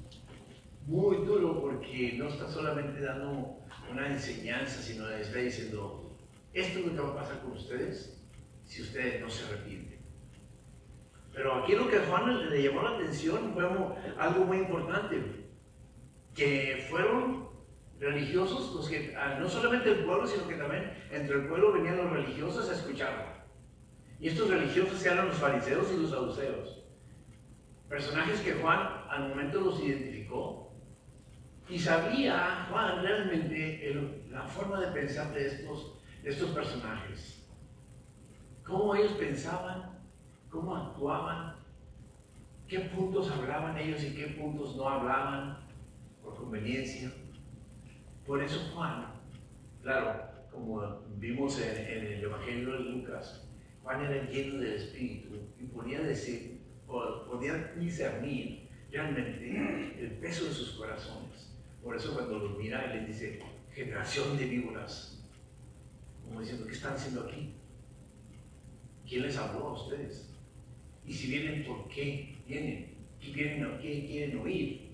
Muy duro, porque no está solamente dando una enseñanza, sino está diciendo, esto es lo que va a pasar con ustedes si ustedes no se arrepienten. Pero aquí lo que a Juan le llamó la atención fue algo muy importante, que fueron religiosos los que, no solamente el pueblo, sino que también entre el pueblo venían los religiosos a escucharlo. Y estos religiosos eran los fariseos y los saduceos, personajes que Juan al momento los identificó, y sabía Juan realmente la forma de pensar de estos personajes, cómo ellos pensaban, cómo actuaban, qué puntos hablaban ellos y qué puntos no hablaban por conveniencia. Por eso Juan, claro, como vimos en el Evangelio de Lucas, Juan era lleno del Espíritu y podía discernir realmente el peso de sus corazones. Por eso cuando los mira, él les dice, generación de víboras, como diciendo, ¿qué están haciendo aquí? ¿Quién les habló a ustedes? Y si vienen, ¿por qué vienen? ¿Qué quieren oír?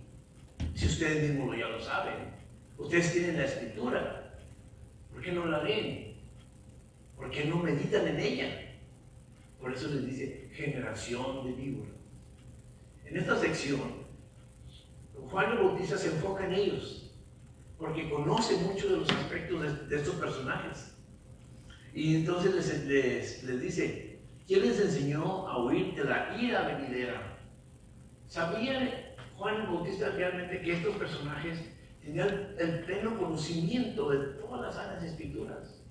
Si ustedes mismos ya lo saben. Ustedes tienen la Escritura. ¿Por qué no la leen? ¿Por qué no meditan en ella? Por eso les dice, generación de víboras. En esta sección, Juan el Bautista se enfoca en ellos, porque conoce mucho de los aspectos de estos personajes. Y entonces les dice, ¿quién les enseñó a huir de la ira venidera? ¿Sabía Juan el Bautista realmente que estos personajes tenían el pleno conocimiento de todas las Sagradas Escrituras?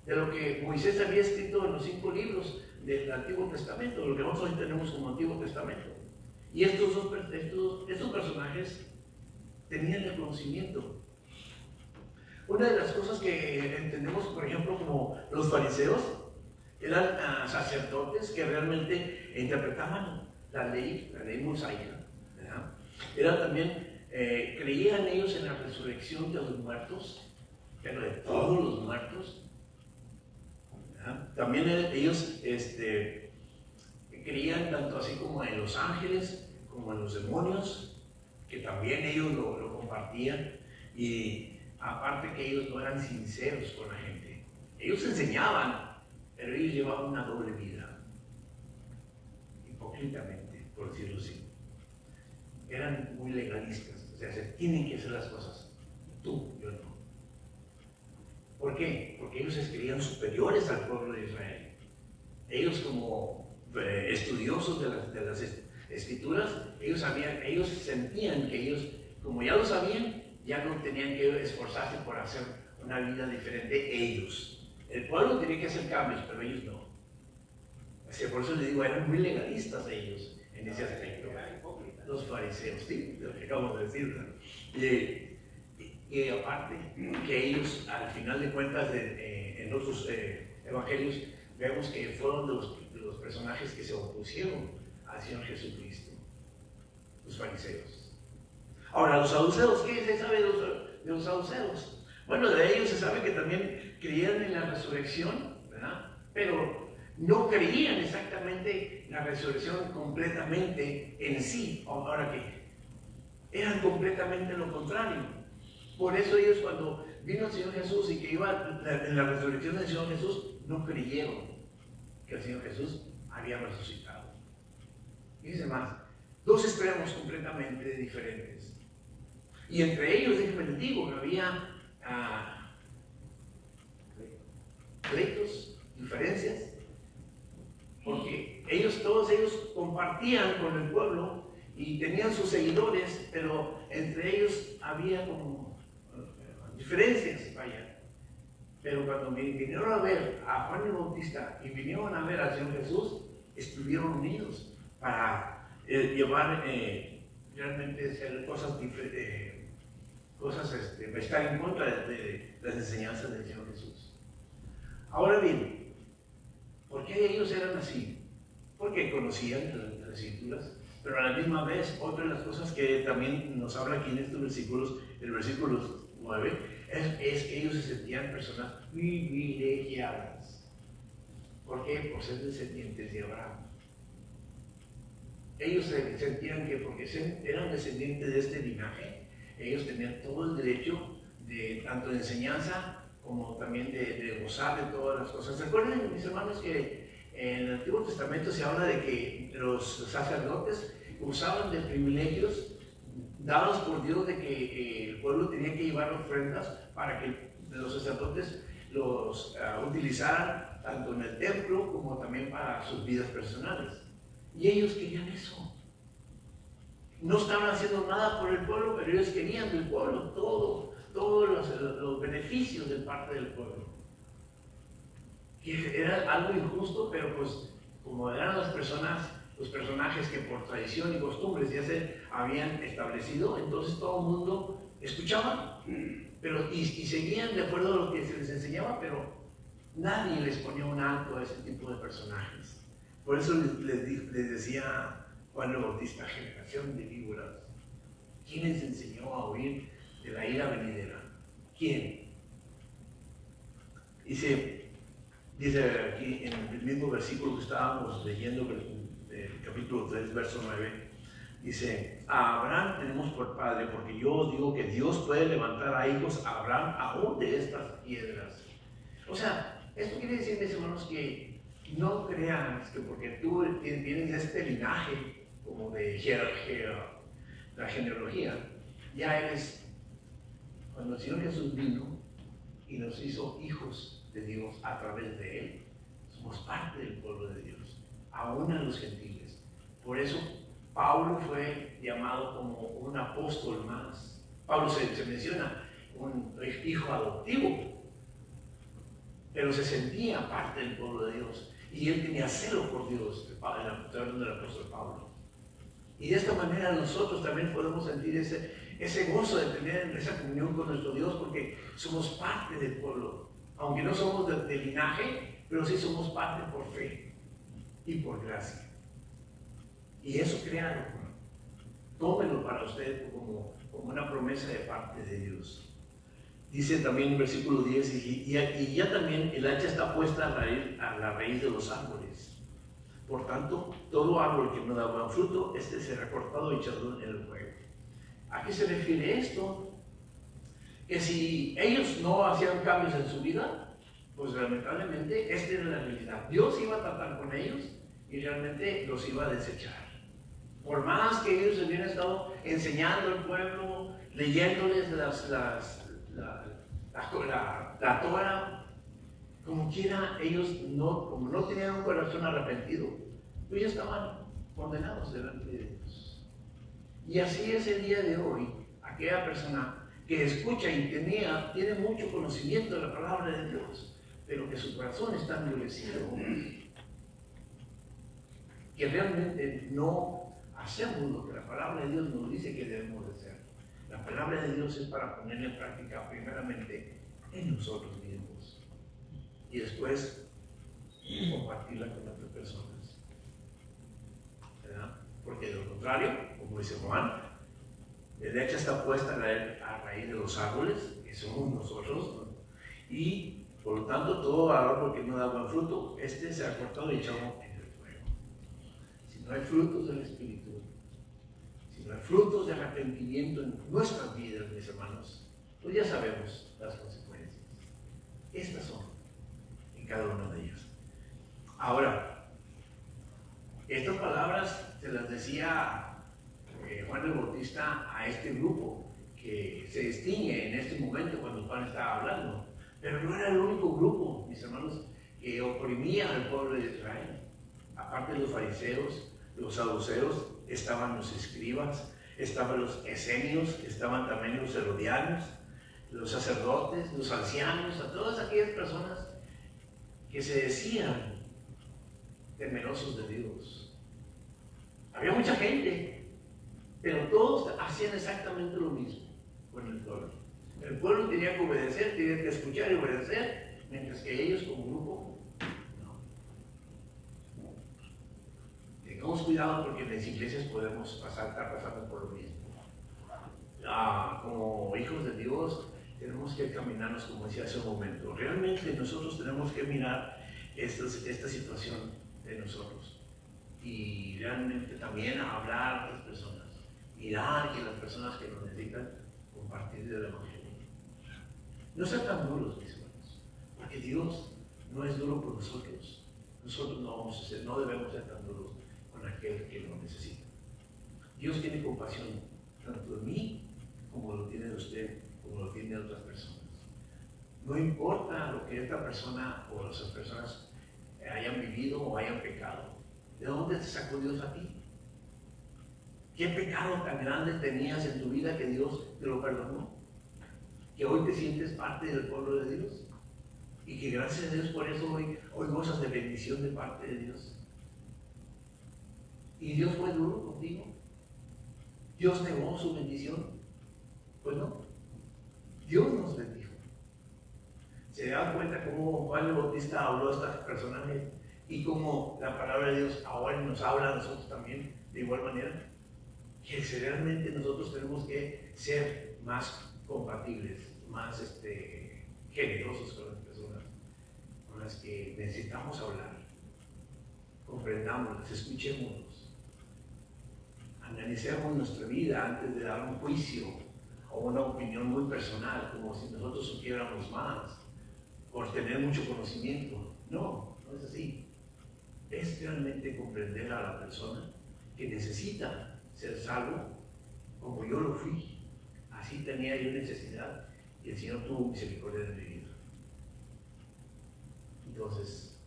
De lo que Moisés había escrito en los 5 libros del Antiguo Testamento, lo que nosotros hoy tenemos como Antiguo Testamento. Y estos personajes tenían el conocimiento. Una de las cosas que entendemos, por ejemplo, como los fariseos, eran sacerdotes que realmente interpretaban la ley mosaica, ¿verdad? Eran también, creían ellos en la resurrección de los muertos, pero de todos los muertos, ¿verdad? También ellos creían tanto así como en los ángeles, como en los demonios, que también ellos lo compartían, y aparte que ellos no eran sinceros con la gente. Ellos enseñaban, pero ellos llevaban una doble vida, hipócritamente, por decirlo así. Eran muy legalistas, o sea, se tienen que hacer las cosas, tú, yo no. ¿Por qué? Porque ellos se creían superiores al pueblo de Israel. Ellos como estudiosos de las Escrituras, ellos sentían que ellos, como ya lo sabían, ya no tenían que esforzarse por hacer una vida diferente ellos. El pueblo tenía que hacer cambios, pero ellos no. O sea, por eso les digo, eran muy legalistas ellos en ese aspecto. Los fariseos, sí, lo que acabo de decir, ¿no? Y aparte, que ellos, al final de cuentas, en otros evangelios, vemos que fueron de los personajes que se opusieron al Señor Jesucristo, los fariseos. Ahora, los saduceos, ¿qué se sabe de los saduceos? Bueno, de ellos se sabe que también creían en la resurrección, ¿verdad? Pero no creían exactamente la resurrección completamente en sí. Ahora que eran completamente lo contrario. Por eso ellos, cuando vino el Señor Jesús y que iba en la resurrección del Señor Jesús, no creyeron que el Señor Jesús había resucitado. Fíjense más, dos extremos completamente diferentes. Y entre ellos, déjenme les digo, que había pleitos, diferencias, porque todos ellos compartían con el pueblo y tenían sus seguidores, pero entre ellos había como diferencias, vaya. Pero cuando vinieron a ver a Juan el Bautista y vinieron a ver al Señor Jesús, estuvieron unidos para llevar realmente hacer cosas diferentes, estar en contra de las enseñanzas del Señor Jesús. Ahora bien, ¿por qué ellos eran así? Porque conocían las Escrituras, pero a la misma vez, otra de las cosas que también nos habla aquí en estos versículos, el versículo 9, es que ellos se sentían personas privilegiadas. ¿Por qué? Por ser descendientes de Abraham. Ellos sentían que porque eran descendientes de este linaje, ellos tenían todo el derecho de tanto de enseñanza como también de gozar de todas las cosas. Recuerden, mis hermanos, que en el Antiguo Testamento se habla de que los sacerdotes usaban de privilegios dados por Dios, de que el pueblo tenía que llevar ofrendas para que los sacerdotes los utilizaran tanto en el templo como también para sus vidas personales. Y ellos querían eso. No estaban haciendo nada por el pueblo, pero ellos querían del pueblo todos los beneficios de parte del pueblo. Que era algo injusto, pero pues como eran los personajes que por tradición y costumbres ya se habían establecido, entonces todo el mundo escuchaba, pero y seguían de acuerdo a lo que se les enseñaba, pero nadie les ponía un alto a ese tipo de personajes. Por eso les decía Juan el Bautista, generación de víboras. ¿Quién les enseñó a huir de la ira venidera? ¿Quién? Dice aquí en el mismo versículo que estábamos leyendo, el capítulo 3, verso 9, dice: a Abraham tenemos por padre, porque yo os digo que Dios puede levantar a hijos a Abraham aún de estas piedras. O sea, esto quiere decir, mis hermanos, que no crean que porque tú vienes de este linaje como de la genealogía, ya eres, cuando el Señor Jesús vino y nos hizo hijos de Dios a través de Él, somos parte del pueblo de Dios, aún a los gentiles. Por eso Pablo fue llamado como un apóstol más. Pablo se menciona un hijo adoptivo, pero se sentía parte del pueblo de Dios y él tenía celo por Dios, hablando del apóstol Pablo. Y de esta manera nosotros también podemos sentir ese gozo de tener esa comunión con nuestro Dios, porque somos parte del pueblo, aunque no somos de linaje, pero sí somos parte por fe y por gracia. Y eso créanlo, tómenlo para usted como una promesa de parte de Dios. Dice también en el versículo 10, y ya también el hacha está puesta a la raíz de los árboles. Por tanto, todo árbol que no da buen fruto, será cortado y echado en el fuego. ¿A qué se refiere esto? Que si ellos no hacían cambios en su vida, pues lamentablemente esta era la realidad. Dios iba a tratar con ellos y realmente los iba a desechar. Por más que ellos hubieran estado enseñando al pueblo, leyéndoles la Torah, como quiera, ellos como no tenían un corazón arrepentido, pues ya estaban condenados delante de Dios. Y así es el día de hoy. Aquella persona que escucha y tiene mucho conocimiento de la palabra de Dios, pero que su corazón está endurecido, que realmente no hacemos lo que la palabra de Dios nos dice que debemos de hacer. La palabra de Dios es para ponerla en práctica primeramente en nosotros mismos y después compartirla con otras personas, ¿verdad? Porque de lo contrario, como dice Juan, el hacha está puesta a raíz de los árboles, que somos nosotros, ¿no? Y por lo tanto todo árbol que no da buen fruto, se ha cortado y echado en el fuego. Si no hay frutos del Espíritu, si no hay frutos de arrepentimiento en nuestras vidas, mis hermanos, pues ya sabemos las consecuencias. Estas son en cada una de ellas. Ahora, estas palabras se las decía Juan el Bautista a este grupo que se distingue en este momento cuando Juan estaba hablando. Pero no era el único grupo, mis hermanos, que oprimía al pueblo de Israel. Aparte de los fariseos, los saduceos, estaban los escribas, estaban los esenios, estaban también los herodianos, los sacerdotes, los ancianos, a todas aquellas personas que se decían temerosos de Dios. Había mucha gente, pero todos hacían exactamente lo mismo con el pueblo. El pueblo tenía que obedecer, tenía que escuchar y obedecer, mientras que ellos como grupo, no. Tengamos cuidado porque en las iglesias podemos estar pasando por lo mismo. Como hijos de Dios, tenemos que caminarnos como decía hace un momento. Realmente nosotros tenemos que mirar esta situación de nosotros y realmente también hablar a otras personas, mirar que las personas que lo necesitan compartir del Evangelio. No sean tan duros, mis hermanos, porque Dios no es duro por nosotros. Nosotros no debemos ser tan duros con aquel que lo necesita. Dios tiene compasión tanto de mí como lo tiene de usted, como lo tiene de otras personas. No importa lo que esta persona o las personas hayan vivido o hayan pecado. ¿De dónde te sacó Dios a ti? ¿Qué pecado tan grande tenías en tu vida que Dios te lo perdonó? Que hoy te sientes parte del pueblo de Dios. Y que gracias a Dios por eso hoy gozas de bendición de parte de Dios. ¿Y Dios fue duro contigo? ¿Dios negó su bendición? Pues no. Dios nos bendijo. ¿Se dan cuenta cómo Juan el Bautista habló a estas personajes y cómo la palabra de Dios ahora nos habla a nosotros también de igual manera? Que realmente nosotros tenemos que ser más compatibles, más generosos con las personas con las que necesitamos hablar. Comprendámoslas, escuchémoslos, analicemos nuestra vida antes de dar un juicio o una opinión muy personal, como si nosotros supiéramos más por tener mucho conocimiento. No, no es así. Es realmente comprender a la persona que necesita ser salvo, como yo lo fui. Así tenía yo necesidad y el Señor tuvo misericordia de mi vida. Entonces,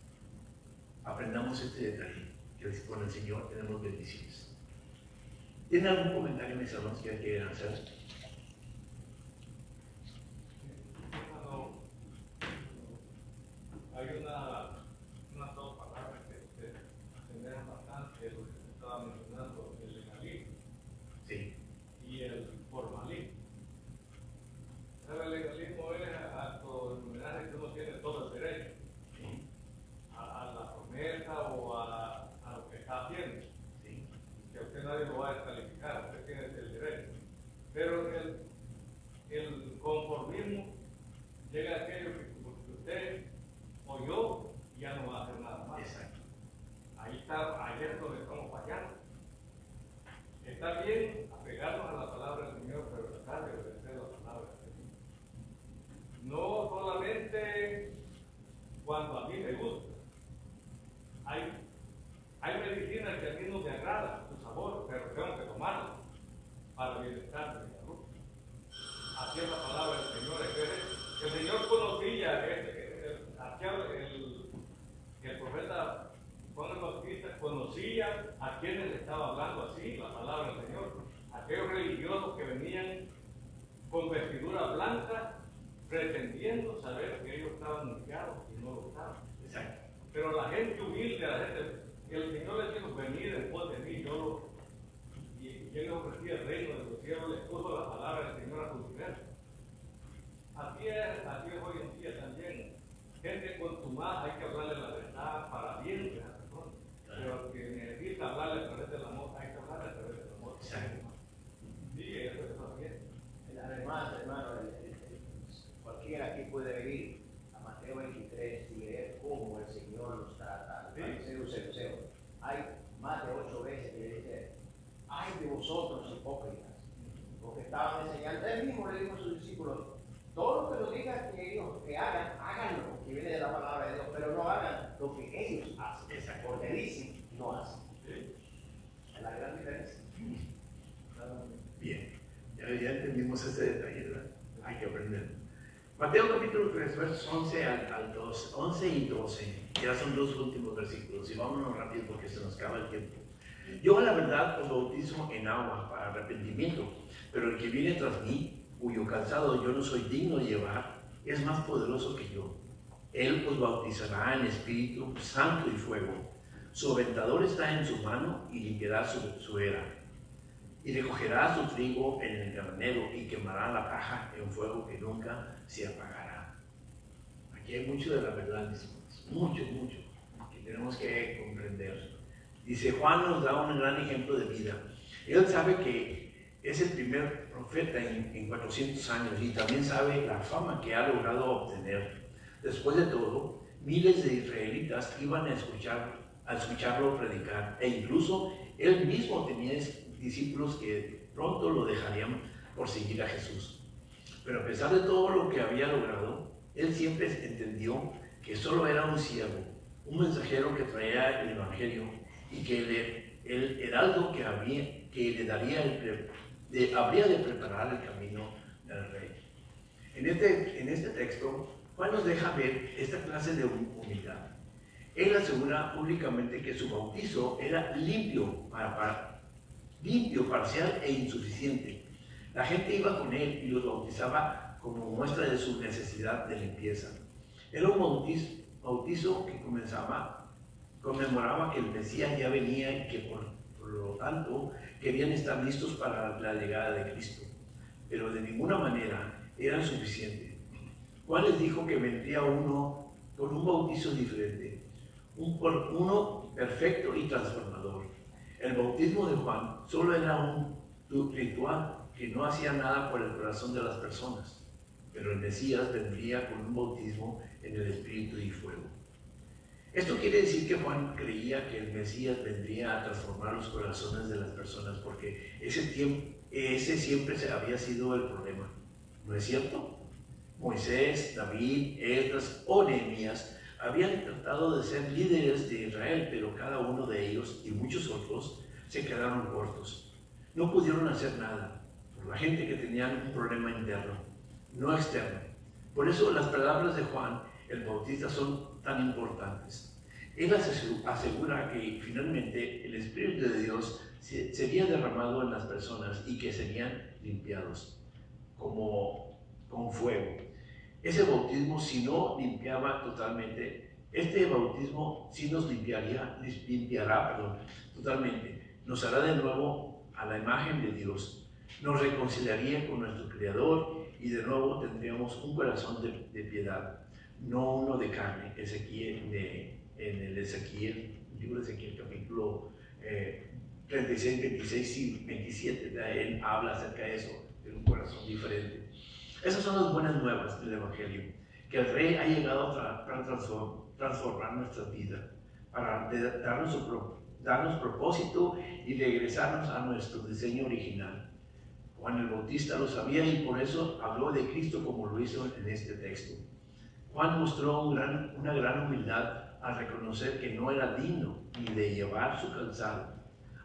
aprendamos este detalle, que con el Señor tenemos bendiciones. ¿Tienen algún comentario, mis hermanos, que quieran hacer? Hay unas dos palabras que se asemejan bastante, lo que se estaba mencionando, el legalismo Sí. y el formalismo. El legalismo es autodenominarse que uno tiene todo el derecho Sí. a la promesa o a lo que está haciendo. Sí. Que a usted nadie lo va a descalificar, usted tiene el derecho. Pero el conformismo llega a aquello que usted o yo ya no va a hacer nada más. Exacto. Ahí es donde estamos fallando. Está bien apegarnos a la palabra del Señor, pero tratar de obedecer la palabra del Señor. No solamente cuando a mí me gusta. Hay medicinas que a mí no me agrada su sabor, pero tengo que tomarlas para bienestar de mi salud. Así es la palabra del Señor. El Señor conocía, el profeta Juan el Bautista conocía a quienes estaba hablando así, la palabra del Señor. Aquellos religiosos que venían con vestiduras blancas, pretendiendo saber que ellos estaban limpiados y no lo estaban. Exacto. Pero la gente humilde, la gente, el Señor les dijo, venid después de mí, y él les ofrecía el reino de los cielos, les puso la palabra del Señor a su nivel. Así es hoy en día también. Gente contumaz, hay que hablarle la verdad para bien de la persona. Pero al que necesita hablarle a través del amor, hay que hablarle a través del amor. Exacto. Sí, eso está bien. Además, hermano, cualquiera aquí puede ir a Mateo 23 y ver cómo el Señor los trata. Hay más de 8 veces que dice, ay de vosotros hipócritas, porque estaban enseñando. Él mismo le dijo a sus discípulos, todo lo que nos digan que ellos que hagan, háganlo, que viene de la palabra de Dios, pero no hagan lo que ellos hacen, porque dicen, no hacen. Es la gran diferencia. Bien, ya entendimos este detalle, ¿verdad? Hay que aprender. Mateo capítulo 3, versos 11 y 12, ya son los últimos versículos, y vámonos rápido porque se nos acaba el tiempo. Yo, la verdad, os bautizo en agua para arrepentimiento, pero el que viene tras mí, cuyo calzado yo no soy digno de llevar, es más poderoso que yo. Él os bautizará en Espíritu Santo y fuego. Su aventador está en su mano y limpiará su era. Y recogerá su trigo en el granero y quemará la paja en fuego que nunca se apagará. Aquí hay mucho de la verdad, mis hermanos, mucho, que tenemos que comprender. Dice, Juan nos da un gran ejemplo de vida. Él sabe que es el primer profeta en 400 años y también sabe la fama que ha logrado obtener. Después de todo, miles de israelitas iban a escucharlo predicar, e incluso él mismo tenía discípulos que pronto lo dejarían por seguir a Jesús. Pero a pesar de todo lo que había logrado, él siempre entendió que solo era un siervo, un mensajero que traía el evangelio y que el heraldo que le daría habría de preparar el camino del rey. En este texto, Juan nos deja ver esta clase de humildad. Él asegura públicamente que su bautizo era limpio, parcial e insuficiente. La gente iba con él y los bautizaba como muestra de su necesidad de limpieza. Era un bautizo que conmemoraba que el Mesías ya venía y que por lo tanto querían estar listos para la llegada de Cristo. Pero de ninguna manera era suficiente. Juan les dijo que vendría uno con un bautizo diferente, uno perfecto y transformador. El bautismo de Juan solo era un ritual que no hacía nada por el corazón de las personas, pero el Mesías vendría con un bautismo en el Espíritu y fuego. Esto quiere decir que Juan creía que el Mesías vendría a transformar los corazones de las personas, porque ese siempre había sido el problema. ¿No es cierto? Moisés, David, Esdras o Nehemías habían tratado de ser líderes de Israel, pero cada uno de ellos y muchos otros se quedaron cortos. No pudieron hacer nada por la gente que tenían un problema interno, no externo. Por eso las palabras de Juan el Bautista son tan importantes. Él asegura que finalmente el Espíritu de Dios sería derramado en las personas y que serían limpiados como con fuego. Ese bautismo, si no limpiaba totalmente, este bautismo sí nos limpiará totalmente. Nos hará de nuevo a la imagen de Dios. Nos reconciliaría con nuestro Creador y de nuevo tendríamos un corazón de piedad, no uno de carne. En el libro de Ezequiel, capítulo 36, 26 y 27, él habla acerca de eso, de un corazón diferente. Esas son las buenas nuevas del Evangelio, que el Rey ha llegado para transformar nuestras vidas, para darnos propósito y regresarnos a nuestro diseño original. Juan el Bautista lo sabía y por eso habló de Cristo como lo hizo en este texto. Juan mostró una gran humildad al reconocer que no era digno ni de llevar su calzado.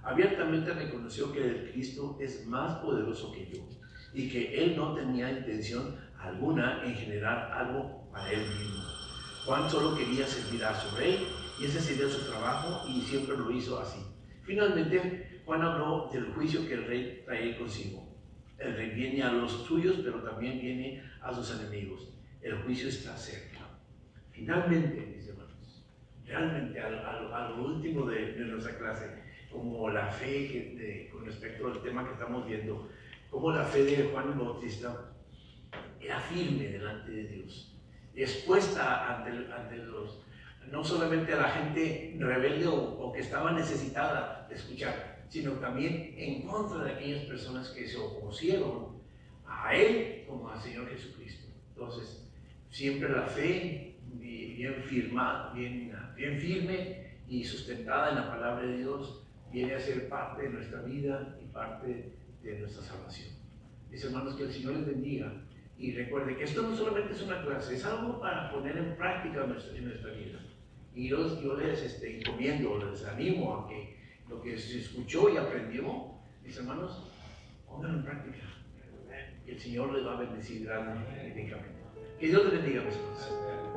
Abiertamente reconoció que el Cristo es más poderoso que yo y que él no tenía intención alguna en generar algo para él mismo. Juan solo quería servir a su rey y ese sería su trabajo y siempre lo hizo así. Finalmente, Juan habló del juicio que el rey trae consigo. El rey viene a los suyos, pero también viene a sus enemigos. El juicio está cerca. Finalmente, mis hermanos, realmente a lo último de nuestra clase, como la fe con respecto al tema que estamos viendo, como la fe de Juan el Bautista era firme delante de Dios, expuesta ante no solamente a la gente rebelde o que estaba necesitada de escuchar, sino también en contra de aquellas personas que se opusieron a Él como al Señor Jesucristo. Entonces, siempre la fe bien firme y sustentada en la palabra de Dios viene a ser parte de nuestra vida y parte de nuestra salvación. Mis hermanos, que el Señor les bendiga y recuerde que esto no solamente es una clase, es algo para poner en práctica en nuestra vida. Y yo les encomiendo, les animo a que lo que se escuchó y aprendió, mis hermanos, pónganlo en práctica. El Señor les va a bendecir grandemente. Que Dios les bendiga, mis hermanos.